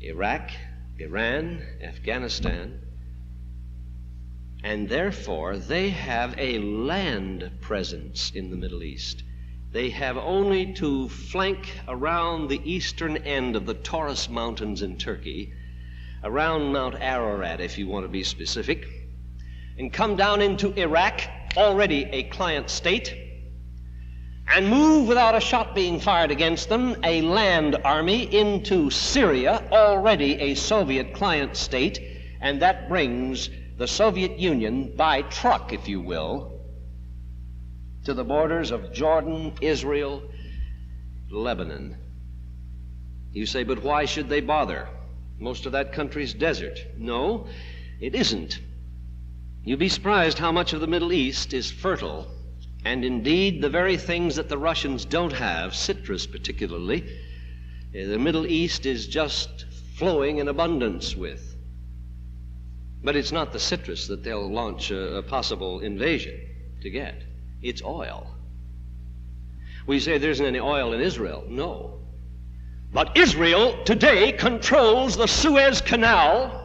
Iraq, Iran, Afghanistan, and therefore they have a land presence in the Middle East. They have only to flank around the eastern end of the Taurus Mountains in Turkey, around Mount Ararat if you want to be specific, and come down into Iraq, already a client state, and move without a shot being fired against them, a land army into Syria, already a Soviet client state, and that brings the Soviet Union by truck, if you will, to the borders of Jordan, Israel, Lebanon. You say, but why should they bother? Most of that country's desert. No, it isn't. You'd be surprised how much of the Middle East is fertile, and indeed the very things that the Russians don't have, citrus particularly, the Middle East is just flowing in abundance with. But it's not the citrus that they'll launch a possible invasion to get. It's oil. We say there isn't any oil in Israel. No. But Israel today controls the Suez Canal,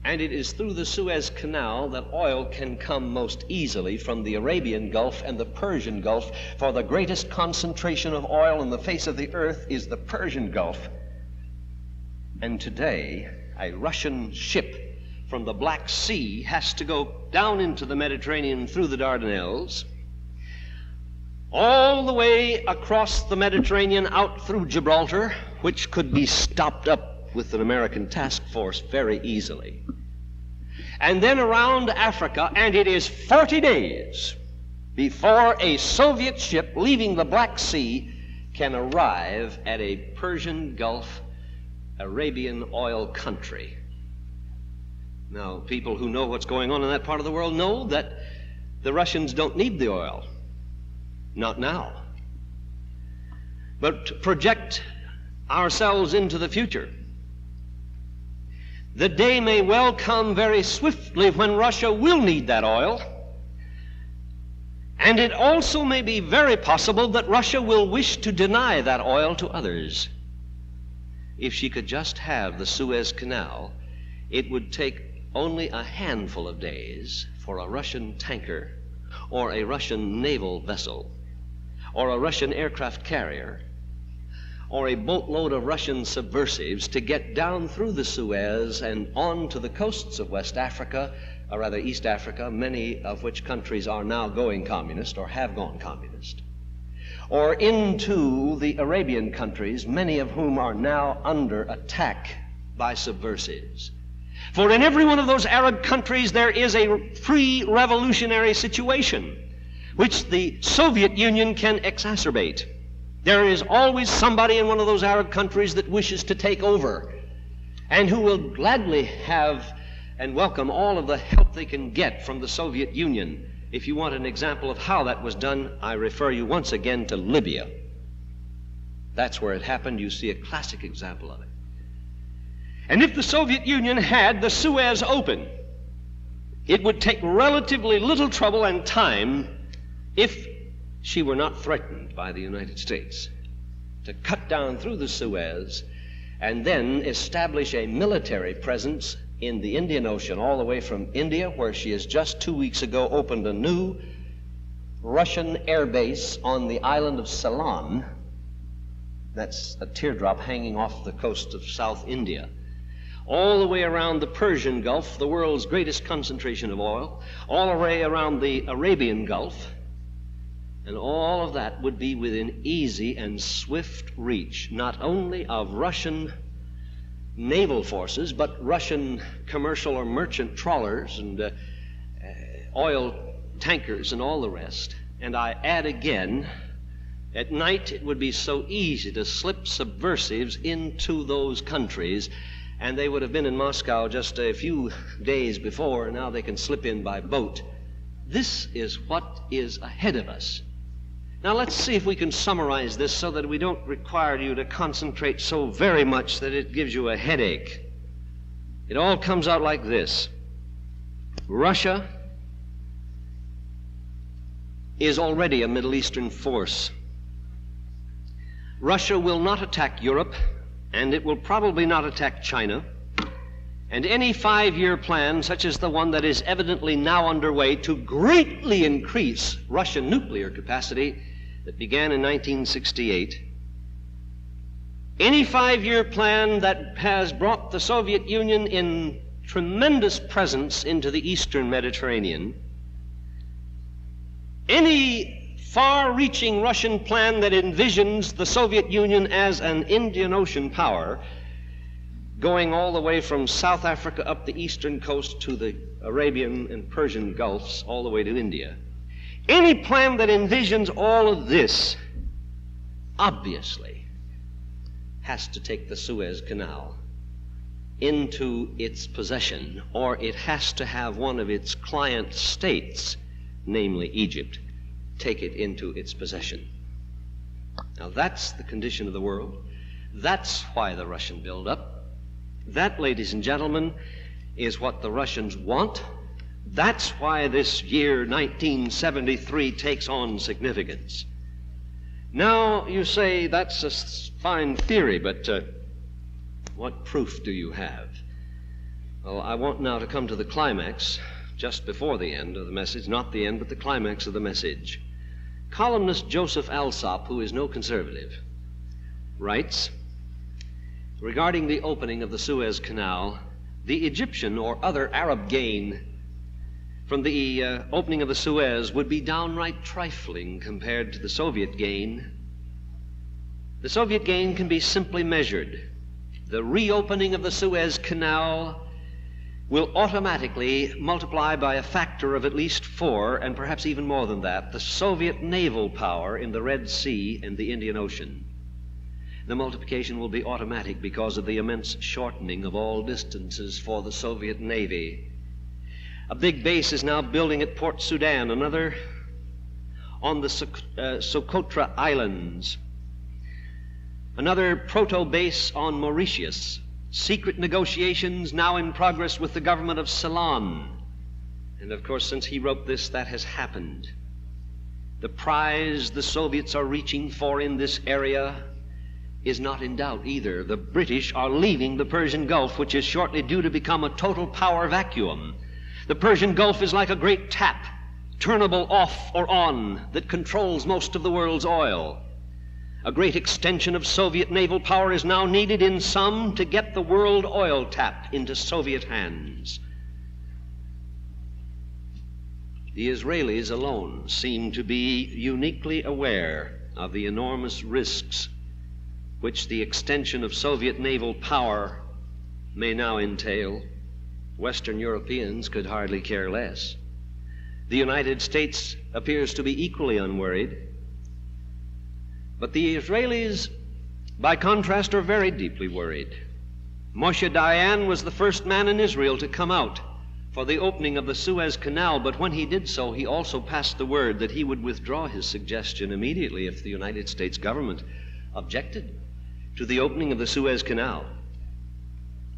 and it is through the Suez Canal that oil can come most easily from the Arabian Gulf and the Persian Gulf, for the greatest concentration of oil on the face of the earth is the Persian Gulf. And today, a Russian ship from the Black Sea has to go down into the Mediterranean through the Dardanelles, all the way across the Mediterranean out through Gibraltar, which could be stopped up with an American task force very easily, and then around Africa, and it is 40 days before a Soviet ship leaving the Black Sea can arrive at a Persian Gulf, Arabian oil country. Now, people who know what's going on in that part of the world know that the Russians don't need the oil. Not now. But project ourselves into the future. The day may well come very swiftly when Russia will need that oil. And it also may be very possible that Russia will wish to deny that oil to others. If she could just have the Suez Canal, it would take only a handful of days for a Russian tanker or a Russian naval vessel or a Russian aircraft carrier or a boatload of Russian subversives to get down through the Suez and on to the coasts of West Africa, or rather East Africa, many of which countries are now going communist or have gone communist, or into the Arabian countries, many of whom are now under attack by subversives. For in every one of those Arab countries there is a pre-revolutionary situation which the Soviet Union can exacerbate. There is always somebody in one of those Arab countries that wishes to take over and who will gladly have and welcome all of the help they can get from the Soviet Union. If you want an example of how that was done, I refer you once again to Libya. That's where it happened. You see a classic example of it. And if the Soviet Union had the Suez open, it would take relatively little trouble and time, if she were not threatened by the United States, to cut down through the Suez and then establish a military presence in the Indian Ocean, all the way from India, where she has just 2 weeks ago opened a new Russian air base on the island of Ceylon. That's a teardrop hanging off the coast of South India. All the way around the Persian Gulf, the world's greatest concentration of oil, all the way around the Arabian Gulf, and all of that would be within easy and swift reach, not only of Russian naval forces, but Russian commercial or merchant trawlers and oil tankers and all the rest. And I add again At night, it would be so easy to slip subversives into those countries, and they would have been in Moscow just a few days before, and now they can slip in by boat. This is what is ahead of us. Now let's see if we can summarize this so that we don't require you to concentrate so very much that it gives you a headache. It all comes out like this. Russia is already a Middle Eastern force. Russia will not attack Europe, and it will probably not attack China. And any 5-year plan, such as the one that is evidently now underway to greatly increase Russian nuclear capacity that began in 1968, any 5-year plan that has brought the Soviet Union in tremendous presence into the Eastern Mediterranean, any far-reaching Russian plan that envisions the Soviet Union as an Indian Ocean power, going all the way from South Africa up the eastern coast to the Arabian and Persian Gulfs, all the way to India. Any plan that envisions all of this, obviously, has to take the Suez Canal into its possession, or it has to have one of its client states, namely Egypt, take it into its possession. Now that's the condition of the world. That's why the Russian buildup. That, ladies and gentlemen, is what the Russians want. That's why this year 1973 takes on significance. Now you say that's a fine theory, but what proof do you have? Well, I want now to come to the climax, just before the end of the message, not the end, but the climax of the message. Columnist Joseph Alsop, who is no conservative, writes, regarding the opening of the Suez Canal, the Egyptian or other Arab gain from the opening of the Suez would be downright trifling compared to the Soviet gain. The Soviet gain can be simply measured. The reopening of the Suez Canal will automatically multiply by a factor of at least 4, and perhaps even more than that, the Soviet naval power in the Red Sea and the Indian Ocean. The multiplication will be automatic because of the immense shortening of all distances for the Soviet Navy. A big base is now building at Port Sudan, another on the Socotra Islands, another proto-base on Mauritius, secret negotiations now in progress with the government of Ceylon. And of course, since he wrote this, that has happened. The prize the Soviets are reaching for in this area is not in doubt either. The British are leaving the Persian Gulf, which is shortly due to become a total power vacuum. The Persian Gulf is like a great tap, turnable off or on, that controls most of the world's oil. A great extension of Soviet naval power is now needed in sum to get the world oil tap into Soviet hands. The Israelis alone seem to be uniquely aware of the enormous risks which the extension of Soviet naval power may now entail. Western Europeans could hardly care less. The United States appears to be equally unworried. But the Israelis, by contrast, are very deeply worried. Moshe Dayan was the first man in Israel to come out for the opening of the Suez Canal, but when he did so, he also passed the word that he would withdraw his suggestion immediately if the United States government objected to the opening of the Suez Canal.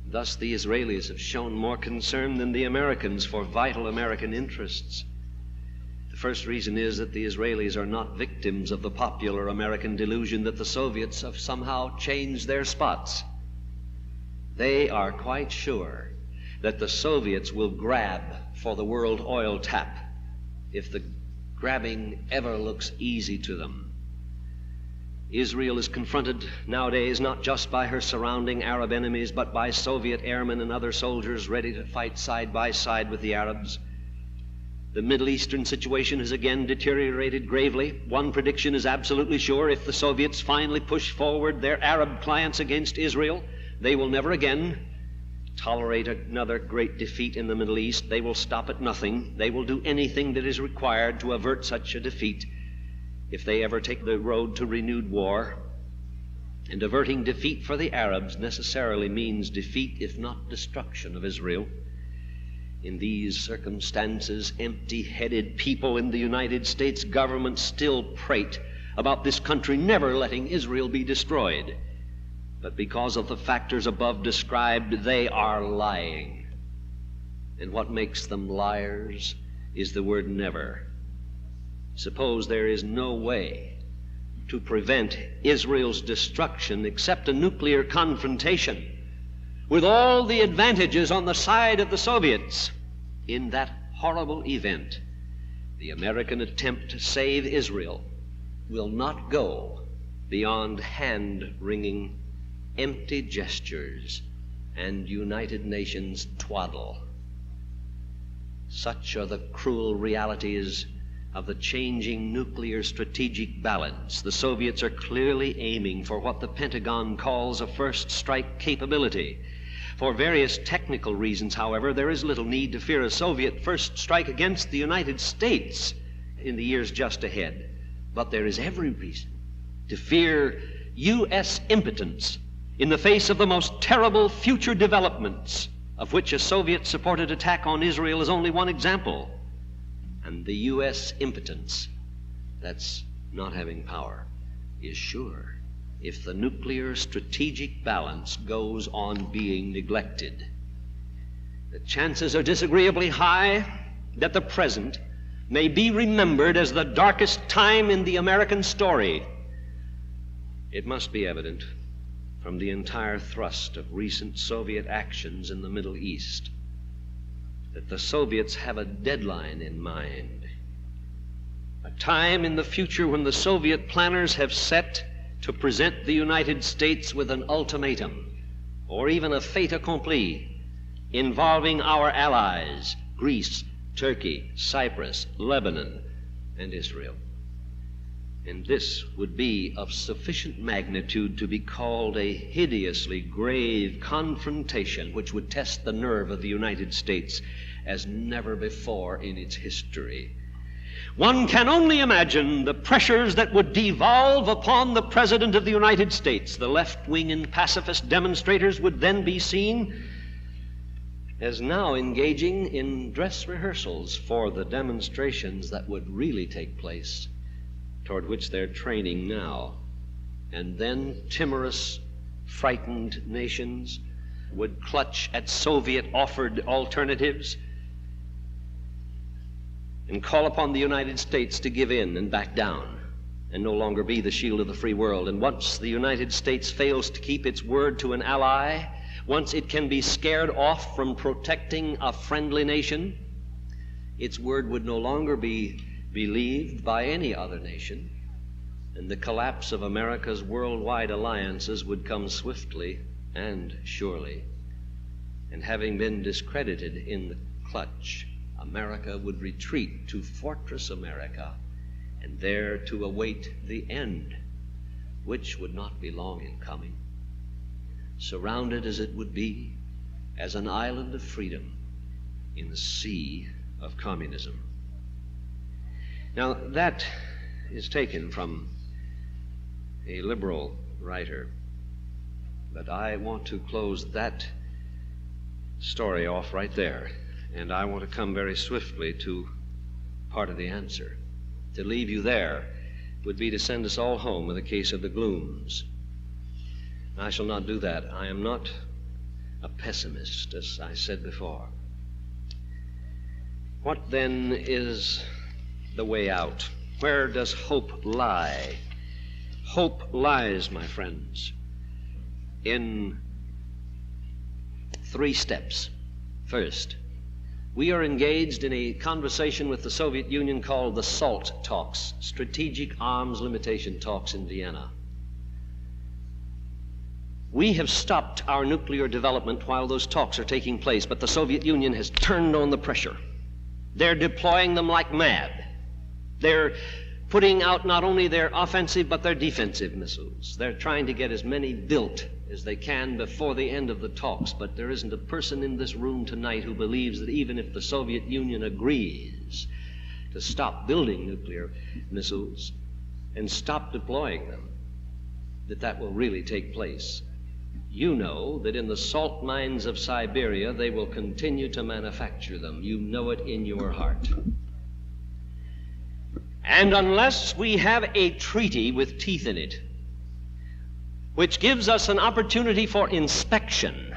Thus, the Israelis have shown more concern than the Americans for vital American interests. The first reason is that the Israelis are not victims of the popular American delusion that the Soviets have somehow changed their spots. They are quite sure that the Soviets will grab for the world oil tap if the grabbing ever looks easy to them. Israel is confronted nowadays not just by her surrounding Arab enemies, but by Soviet airmen and other soldiers ready to fight side by side with the Arabs. The Middle Eastern situation has again deteriorated gravely. One prediction is absolutely sure: if the Soviets finally push forward their Arab clients against Israel, they will never again tolerate another great defeat in the Middle East. They will stop at nothing. They will do anything that is required to avert such a defeat. if they ever take the road to renewed war. And averting defeat for the Arabs necessarily means defeat, if not destruction, of Israel. In these circumstances, empty-headed people in the United States government still prate about this country never letting Israel be destroyed. But because of the factors above described, they are lying. And what makes them liars is the word never. Suppose there is no way to prevent Israel's destruction except a nuclear confrontation, with all the advantages on the side of the Soviets. In that horrible event, the American attempt to save Israel will not go beyond hand-wringing, empty gestures and United Nations twaddle. Such are the cruel realities of the changing nuclear strategic balance. The Soviets are clearly aiming for what the Pentagon calls a first strike capability. For various technical reasons, however, there is little need to fear a Soviet first strike against the United States in the years just ahead. But there is every reason to fear U.S. impotence in the face of the most terrible future developments, of which a Soviet-supported attack on Israel is only one example. And the U.S. impotence, that's not having power, is sure if the nuclear strategic balance goes on being neglected. The chances are disagreeably high that the present may be remembered as the darkest time in the American story. It must be evident from the entire thrust of recent Soviet actions in the Middle East that the Soviets have a deadline in mind, a time in the future when the Soviet planners have set to present the United States with an ultimatum, or even a fait accompli, involving our allies, Greece, Turkey, Cyprus, Lebanon, and Israel. And this would be of sufficient magnitude to be called a hideously grave confrontation which would test the nerve of the United States as never before in its history. One can only imagine the pressures that would devolve upon the President of the United States. The left-wing and pacifist demonstrators would then be seen as now engaging in dress rehearsals for the demonstrations that would really take place, toward which they're training now. And then timorous, frightened nations would clutch at Soviet-offered alternatives and call upon the United States to give in and back down and no longer be the shield of the free world. And once the United States fails to keep its word to an ally, once it can be scared off from protecting a friendly nation, its word would no longer be believed by any other nation, and the collapse of America's worldwide alliances would come swiftly and surely. And having been discredited in the clutch, America would retreat to Fortress America, and there to await the end, which would not be long in coming, surrounded as it would be as an island of freedom in the sea of communism. Now, that is taken from a liberal writer, but I want to close that story off right there, and I want to come very swiftly to part of the answer. To leave you there would be to send us all home with a case of the glooms. I shall not do that. I am not a pessimist, as I said before. What then is the way out? Where does hope lie? Hope lies, my friends, in 3 steps. First, we are engaged in a conversation with the Soviet Union called the SALT talks, Strategic Arms Limitation Talks in Vienna. We have stopped our nuclear development while those talks are taking place, but the Soviet Union has turned on the pressure. They're deploying them like mad. They're putting out not only their offensive but their defensive missiles. They're trying to get as many built as they can before the end of the talks, but there isn't a person in this room tonight who believes that even if the Soviet Union agrees to stop building nuclear missiles, and stop deploying them, that will really take place. You know that in the salt mines of Siberia they will continue to manufacture them. You know it in your heart. And unless we have a treaty with teeth in it, which gives us an opportunity for inspection,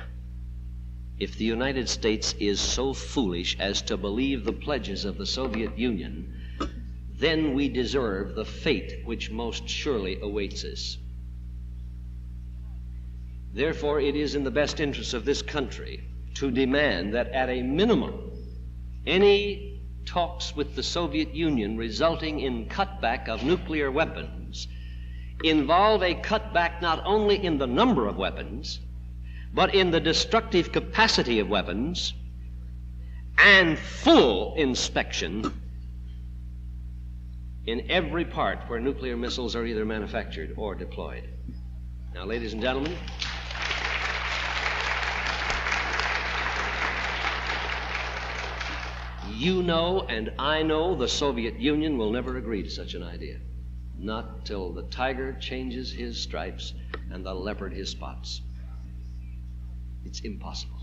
if the United States is so foolish as to believe the pledges of the Soviet Union, then we deserve the fate which most surely awaits us. Therefore, it is in the best interest of this country to demand that at a minimum, any talks with the Soviet Union resulting in cutback of nuclear weapons involve a cutback not only in the number of weapons, but in the destructive capacity of weapons, and full inspection in every part where nuclear missiles are either manufactured or deployed. Now, ladies and gentlemen, you know and I know the Soviet Union will never agree to such an idea. Not till the tiger changes his stripes and the leopard his spots. It's impossible.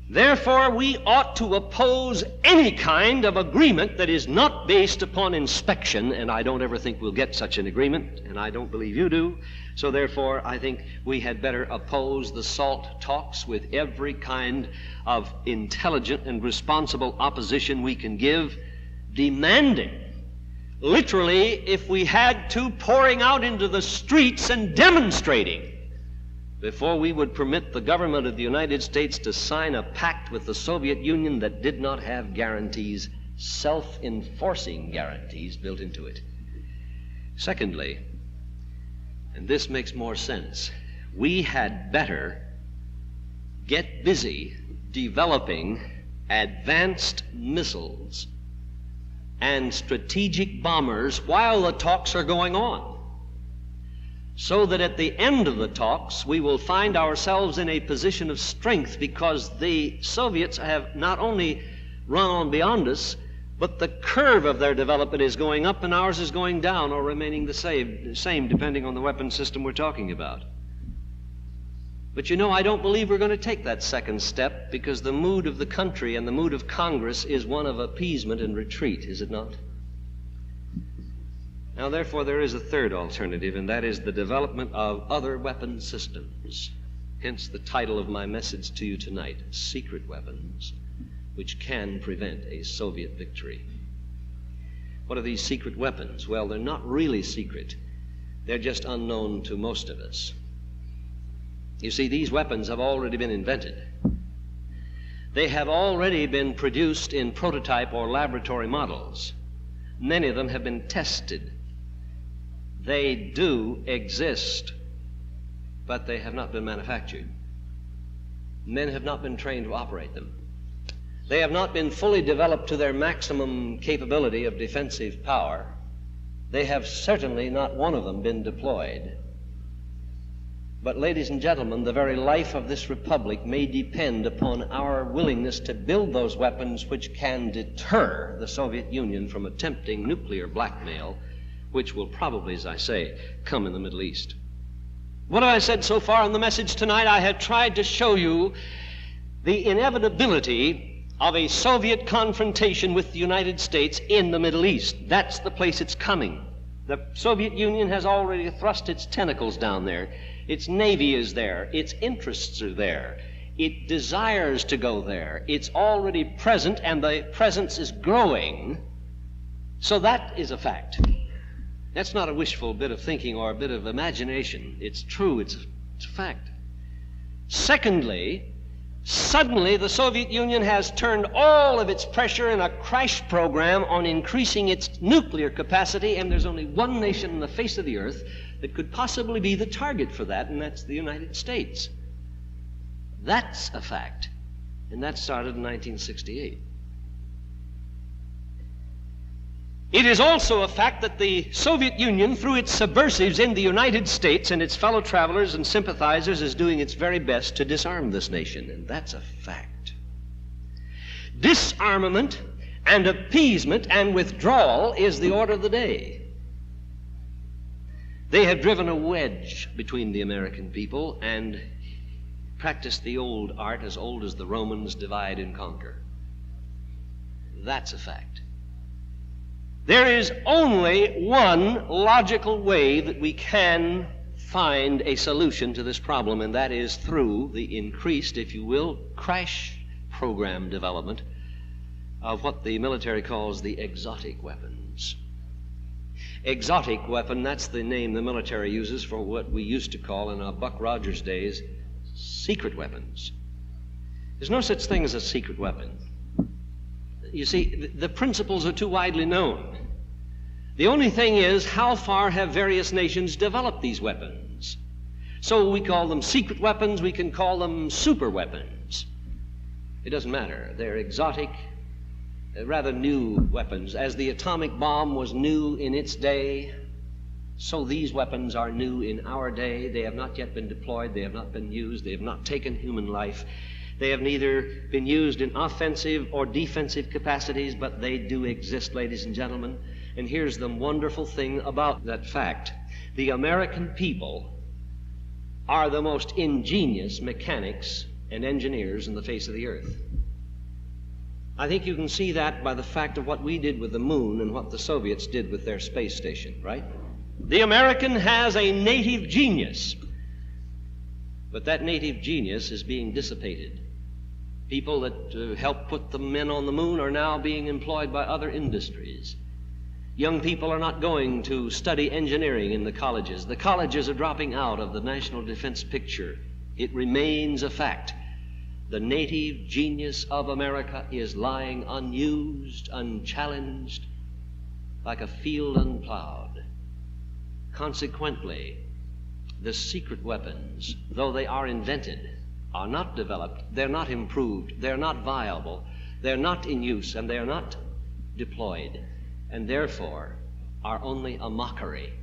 Therefore, we ought to oppose any kind of agreement that is not based upon inspection, and I don't ever think we'll get such an agreement, and I don't believe you do. So therefore, I think we had better oppose the SALT talks with every kind of intelligent and responsible opposition we can give, demanding, literally, if we had to, pouring out into the streets and demonstrating, before we would permit the government of the United States to sign a pact with the Soviet Union that did not have guarantees, self-enforcing guarantees built into it. Secondly, and this makes more sense, we had better get busy developing advanced missiles and strategic bombers while the talks are going on, so that at the end of the talks we will find ourselves in a position of strength, because the Soviets have not only run on beyond us, but the curve of their development is going up and ours is going down or remaining the same depending on the weapon system we're talking about. But you know, I don't believe we're going to take that second step, because the mood of the country and the mood of Congress is one of appeasement and retreat, is it not? Now, therefore, there is a third alternative, and that is the development of other weapon systems. Hence the title of my message to you tonight, Secret Weapons, which can prevent a Soviet victory. What are these secret weapons? Well, they're not really secret. They're just unknown to most of us. You see, these weapons have already been invented. They have already been produced in prototype or laboratory models. Many of them have been tested. They do exist, but they have not been manufactured. Men have not been trained to operate them. They have not been fully developed to their maximum capability of defensive power. They have certainly not one of them been deployed. But, ladies and gentlemen, the very life of this republic may depend upon our willingness to build those weapons which can deter the Soviet Union from attempting nuclear blackmail, which will probably, as I say, come in the Middle East. What have I said so far in the message tonight? I have tried to show you the inevitability of a Soviet confrontation with the United States in the Middle East. That's the place it's coming. The Soviet Union has already thrust its tentacles down there. Its navy is there. Its interests are there. It desires to go there. It's already present, and the presence is growing. So that is a fact. That's not a wishful bit of thinking or a bit of imagination. It's true. It's a fact. Secondly, suddenly the Soviet Union has turned all of its pressure in a crash program on increasing its nuclear capacity, and there's only one nation on the face of the earth that could possibly be the target for that, and that's the United States. That's a fact, and that started in 1968. It is also a fact that the Soviet Union, through its subversives in the United States and its fellow travelers and sympathizers, is doing its very best to disarm this nation, and that's a fact. Disarmament and appeasement and withdrawal is the order of the day. They have driven a wedge between the American people and practiced the old art, as old as the Romans, divide and conquer. That's a fact. There is only one logical way that we can find a solution to this problem, and that is through the increased, if you will, crash program development of what the military calls the exotic weapons. Exotic weapon, that's the name the military uses for what we used to call in our Buck Rogers days secret weapons. There's no such thing as a secret weapon. You see, the principles are too widely known. The only thing is, how far have various nations developed these weapons? So we call them secret weapons, we can call them super weapons. It doesn't matter. They're exotic, rather new weapons. As the atomic bomb was new in its day, so these weapons are new in our day. They have not yet been deployed, they have not been used, they have not taken human life. They have neither been used in offensive or defensive capacities, but they do exist, ladies and gentlemen. And here's the wonderful thing about that fact. The American people are the most ingenious mechanics and engineers in the face of the earth. I think you can see that by the fact of what we did with the moon and what the Soviets did with their space station, right? The American has a native genius, but that native genius is being dissipated. People that helped put the men on the moon are now being employed by other industries. Young people are not going to study engineering in the colleges. The colleges are dropping out of the national defense picture. It remains a fact. The native genius of America is lying unused, unchallenged, like a field unplowed. Consequently, the secret weapons, though they are invented, are not developed, they're not improved, they're not viable, they're not in use, and they're not deployed, and therefore are only a mockery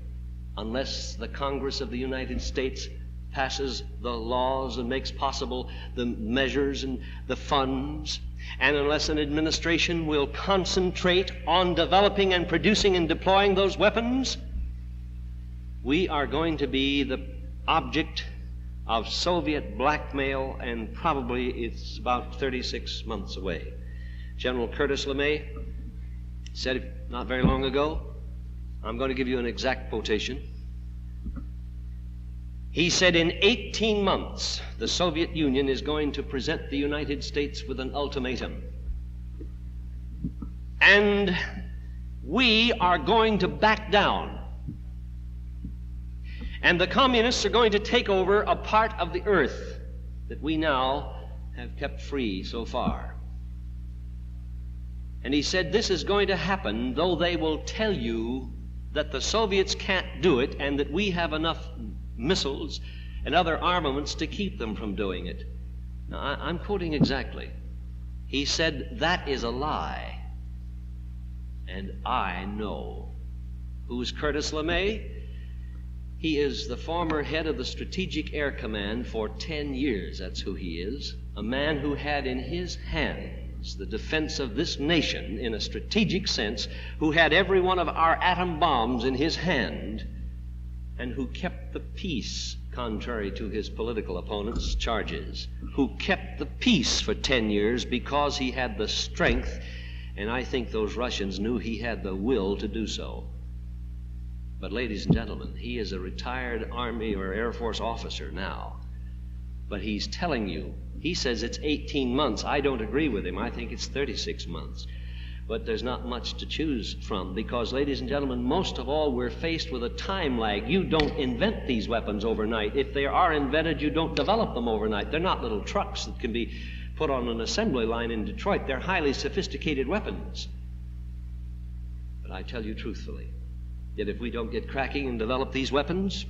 unless the Congress of the United States passes the laws and makes possible the measures and the funds, and unless an administration will concentrate on developing and producing and deploying those weapons, we are going to be the object of Soviet blackmail, and probably it's about 36 months away. General Curtis LeMay said it not very long ago. I'm going to give you an exact quotation. He said, in 18 months, the Soviet Union is going to present the United States with an ultimatum. And we are going to back down. And the communists are going to take over a part of the earth that we now have kept free so far. And he said, this is going to happen, though they will tell you that the Soviets can't do it and that we have enough missiles and other armaments to keep them from doing it. Now, I'm quoting exactly. He said, that is a lie. And I know. Who's Curtis LeMay? He is the former head of the Strategic Air Command for 10 years. That's who he is. A man who had in his hands the defense of this nation in a strategic sense, who had every one of our atom bombs in his hand, and who kept the peace, contrary to his political opponents' charges, who kept the peace for 10 years because he had the strength, and I think those Russians knew he had the will to do so. But ladies and gentlemen, he is a retired Army or Air Force officer now. But he's telling you, he says it's 18 months. I don't agree with him. I think it's 36 months. But there's not much to choose from because, ladies and gentlemen, most of all, we're faced with a time lag. You don't invent these weapons overnight. If they are invented, you don't develop them overnight. They're not little trucks that can be put on an assembly line in Detroit. They're highly sophisticated weapons. But I tell you truthfully, that if we don't get cracking and develop these weapons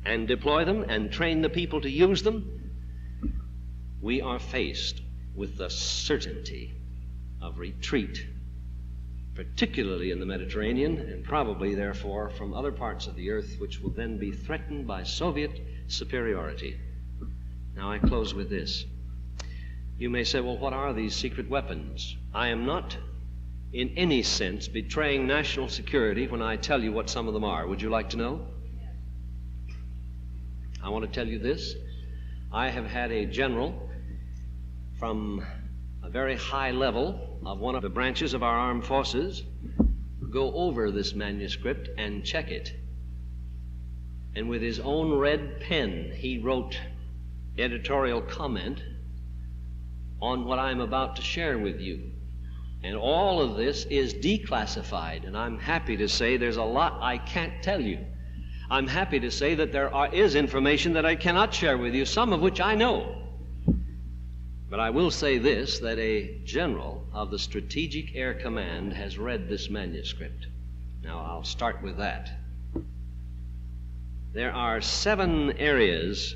and deploy them and train the people to use them, we are faced with the certainty of retreat, particularly in the Mediterranean and probably, therefore, from other parts of the earth, which will then be threatened by Soviet superiority. Now I close with this. You may say, well, what are these secret weapons? I am not in any sense betraying national security when I tell you what some of them are. Would you like to know? I want to tell you this. I have had a general from a very high level of one of the branches of our armed forces go over this manuscript and check it. And with his own red pen, he wrote editorial comment on what I'm about to share with you. And all of this is declassified, and I'm happy to say there's a lot I can't tell you. I'm happy to say that there is information that I cannot share with you, some of which I know. But I will say this, that a general of the Strategic Air Command has read this manuscript. Now, I'll start with that. There are 7 areas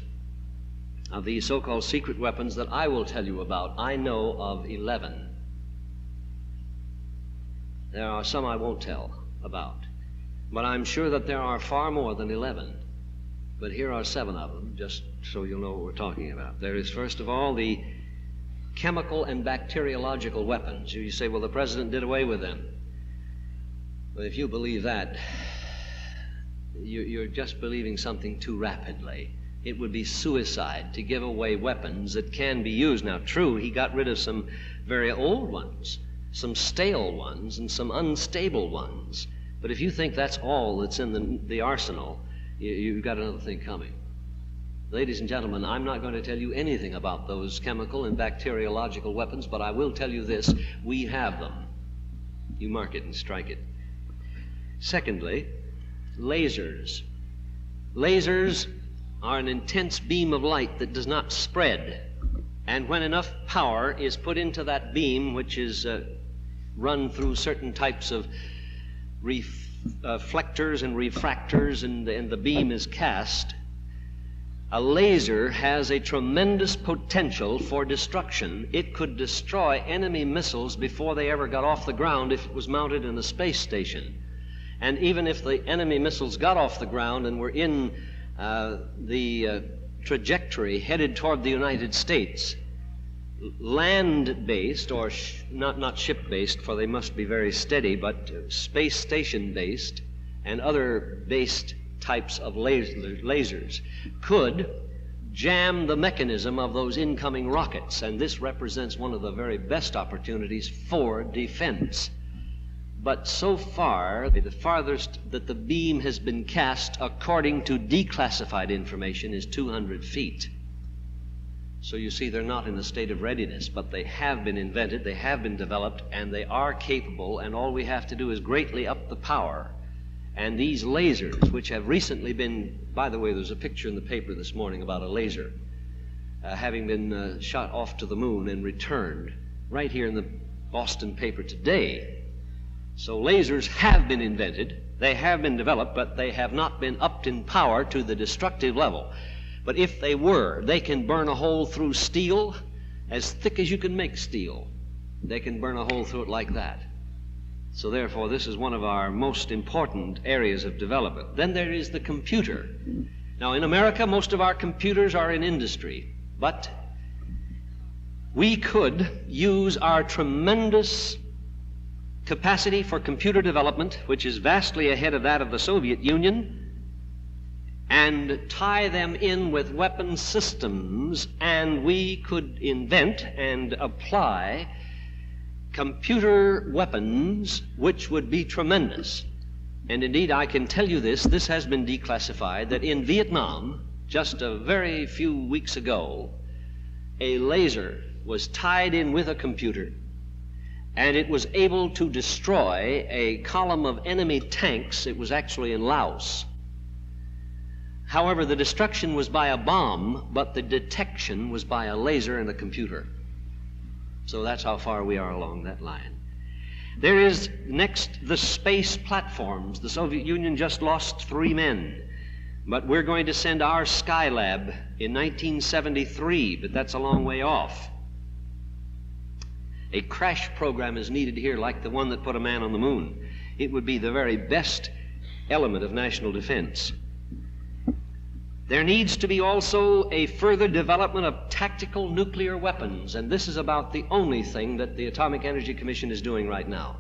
of these so-called secret weapons that I will tell you about. I know of 11. There are some I won't tell about, but I'm sure that there are far more than 11. But here are 7 of them, just so you'll know what we're talking about. There is, first of all, the chemical and bacteriological weapons. You say, well, the president did away with them. Well, if you believe that, you're just believing something too rapidly. It would be suicide to give away weapons that can be used. Now, true, he got rid of some very old ones, some stale ones, and some unstable ones. But if you think that's all that's in the arsenal, you've got another thing coming. Ladies and gentlemen, I'm not going to tell you anything about those chemical and bacteriological weapons, but I will tell you this: we have them. You mark it and strike it. Secondly, lasers. Lasers are an intense beam of light that does not spread. And when enough power is put into that beam, which is run through certain types of reflectors and refractors, and the beam is cast, a laser has a tremendous potential for destruction. It could destroy enemy missiles before they ever got off the ground if it was mounted in a space station. And even if the enemy missiles got off the ground and were in the trajectory headed toward the United States, land-based, or not ship-based, for they must be very steady, but space station-based and other based types of lasers could jam the mechanism of those incoming rockets, and this represents one of the very best opportunities for defense. But so far, the farthest that the beam has been cast, according to declassified information, is 200 feet. So you see, they're not in a state of readiness, but they have been invented, they have been developed, and they are capable, and all we have to do is greatly up the power. And these lasers, which have recently been, by the way, there's a picture in the paper this morning about a laser having been shot off to the moon and returned, right here in the Boston paper today. So lasers have been invented, they have been developed, but they have not been upped in power to the destructive level. But if they were, they can burn a hole through steel as thick as you can make steel. They can burn a hole through it like that. So therefore, this is one of our most important areas of development. Then there is the computer. Now, in America, most of our computers are in industry, but we could use our tremendous capacity for computer development, which is vastly ahead of that of the Soviet Union, and tie them in with weapon systems, and we could invent and apply computer weapons which would be tremendous. And indeed, I can tell you this has been declassified, that in Vietnam, just a very few weeks ago, a laser was tied in with a computer, and it was able to destroy a column of enemy tanks. It was actually in Laos. However, the destruction was by a bomb, but the detection was by a laser and a computer. So that's how far we are along that line. There is next the space platforms. The Soviet Union just lost 3 men, but we're going to send our Skylab in 1973, but that's a long way off. A crash program is needed here like the one that put a man on the moon. It would be the very best element of national defense. There needs to be also a further development of tactical nuclear weapons, and this is about the only thing that the Atomic Energy Commission is doing right now.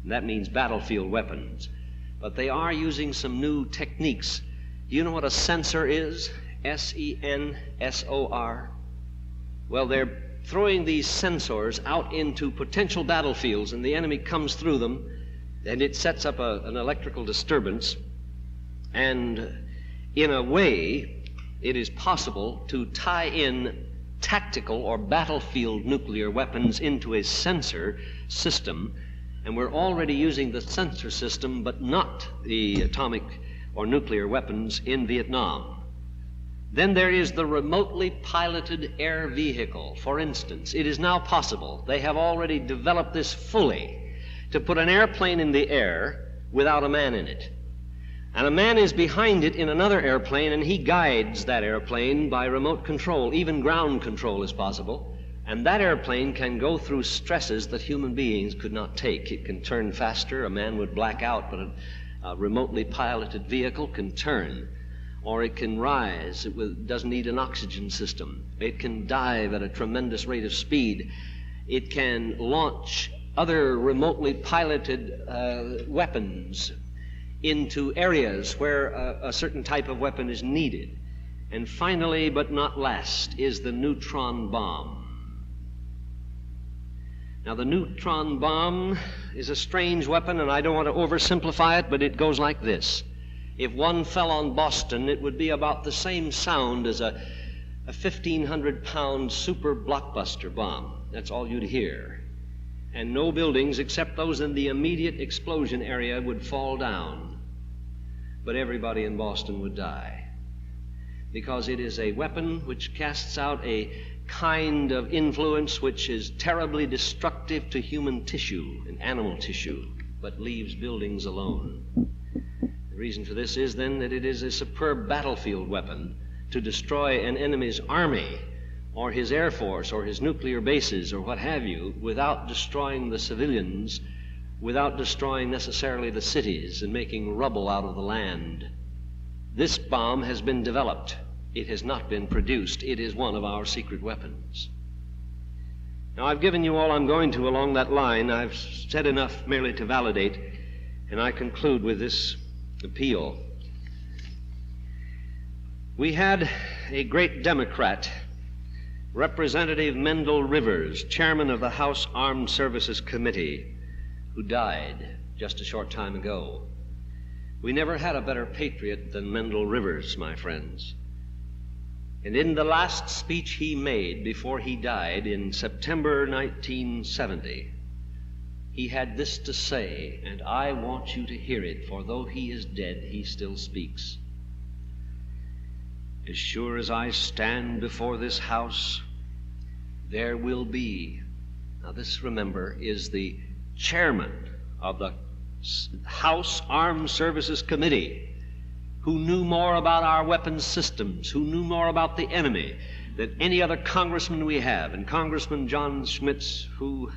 And that means battlefield weapons. But they are using some new techniques. Do you know what a sensor is? S-E-N-S-O-R. Well, they're throwing these sensors out into potential battlefields, and the enemy comes through them, and it sets up an electrical disturbance. And in a way, it is possible to tie in tactical or battlefield nuclear weapons into a sensor system, and we're already using the sensor system but not the atomic or nuclear weapons in Vietnam. Then there is the remotely piloted air vehicle. For instance, it is now possible, they have already developed this fully, to put an airplane in the air without a man in it. And a man is behind it in another airplane, and he guides that airplane by remote control. Even ground control is possible. And that airplane can go through stresses that human beings could not take. It can turn faster. A man would black out, but a remotely piloted vehicle can turn. Or it can rise. It doesn't need an oxygen system. It can dive at a tremendous rate of speed. It can launch other remotely piloted weapons into areas where a certain type of weapon is needed. And finally, but not last, is the neutron bomb. Now, the neutron bomb is a strange weapon, and I don't want to oversimplify it, but it goes like this. If one fell on Boston, it would be about the same sound as a 1,500-pound super blockbuster bomb. That's all you'd hear. And no buildings except those in the immediate explosion area would fall down. But everybody in Boston would die, because it is a weapon which casts out a kind of influence which is terribly destructive to human tissue and animal tissue, but leaves buildings alone. The reason for this is then that it is a superb battlefield weapon to destroy an enemy's army or his air force or his nuclear bases or what have you, without destroying the civilians, without destroying necessarily the cities and making rubble out of the land. This bomb has been developed. It has not been produced. It is one of our secret weapons. Now, I've given you all I'm going to along that line. I've said enough merely to validate, and I conclude with this appeal. We had a great Democrat, Representative Mendel Rivers, chairman of the House Armed Services Committee, who died just a short time ago. We never had a better patriot than Mendel Rivers, my friends. And in the last speech he made before he died in September 1970, he had this to say, and I want you to hear it, for though he is dead, he still speaks. As sure as I stand before this house, there will be, now this, remember, is the chairman of the House Armed Services Committee, who knew more about our weapons systems, who knew more about the enemy than any other congressman we have. And Congressman John Schmitz, who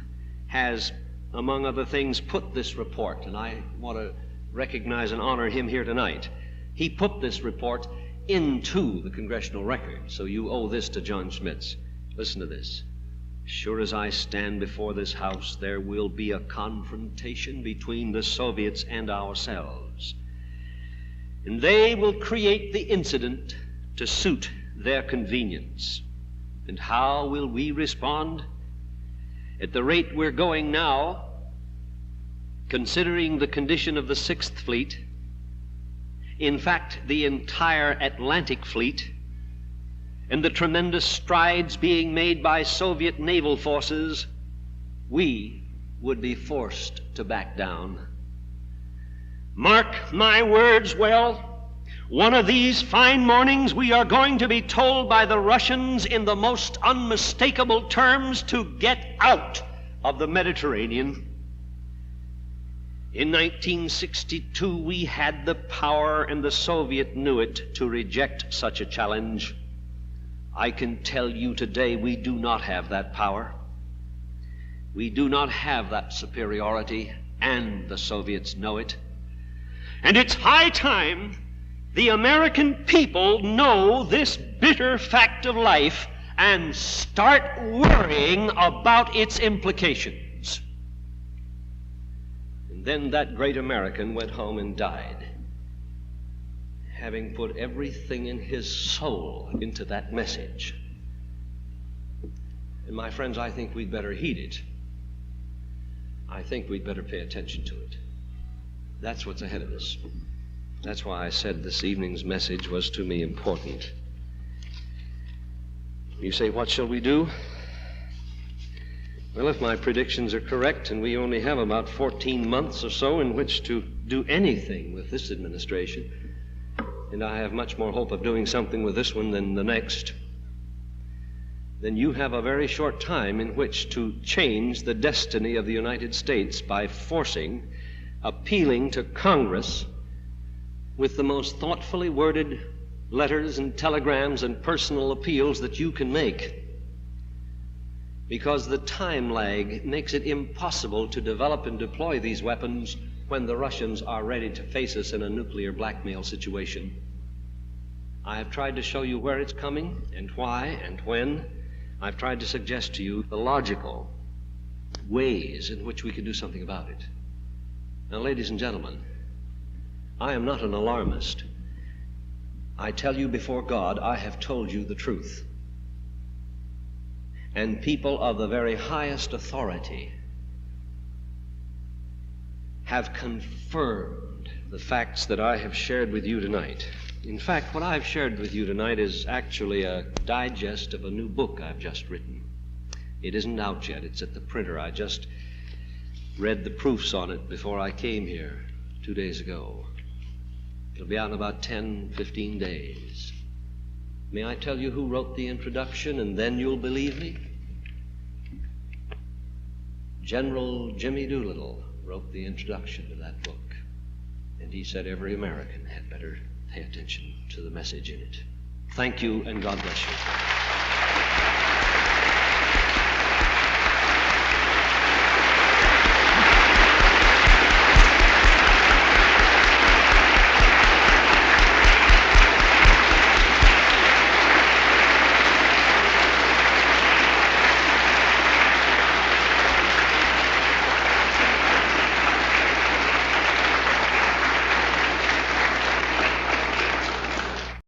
has, among other things, put this report, and I want to recognize and honor him here tonight. He put this report into the congressional record, so you owe this to John Schmitz. Listen to this. Sure as I stand before this house, there will be a confrontation between the Soviets and ourselves. And they will create the incident to suit their convenience. And how will we respond? At the rate we're going now, considering the condition of the Sixth Fleet, in fact, the entire Atlantic Fleet, and the tremendous strides being made by Soviet naval forces, we would be forced to back down. Mark my words well. One of these fine mornings we are going to be told by the Russians in the most unmistakable terms to get out of the Mediterranean. In 1962, we had the power, and the Soviet knew it, to reject such a challenge. I can tell you today we do not have that power. We do not have that superiority, and the Soviets know it. And it's high time the American people know this bitter fact of life and start worrying about its implications. And then that great American went home and died. having put everything in his soul into that message. And my friends, I think we'd better heed it. I think we'd better pay attention to it. That's what's ahead of us. That's why I said this evening's message was to me important. You say, what shall we do? Well, if my predictions are correct, and we only have about 14 months or so in which to do anything with this administration, and I have much more hope of doing something with this one than the next, then you have a very short time in which to change the destiny of the United States by appealing to Congress with the most thoughtfully worded letters and telegrams and personal appeals that you can make. Because the time lag makes it impossible to develop and deploy these weapons when the Russians are ready to face us in a nuclear blackmail situation. I have tried to show you where it's coming and why and when. I've tried to suggest to you the logical ways in which we can do something about it. Now, ladies and gentlemen, I am not an alarmist. I tell you before God, I have told you the truth. And people of the very highest authority have confirmed the facts that I have shared with you tonight. In fact, what I've shared with you tonight is actually a digest of a new book I've just written. It isn't out yet. It's at the printer. I just read the proofs on it before I came here 2 days ago. It'll be out in about 10, 15 days. May I tell you who wrote the introduction, and then you'll believe me? General Jimmy Doolittle wrote the introduction to that book, and he said every American had better pay attention to the message in it. Thank you, and God bless you.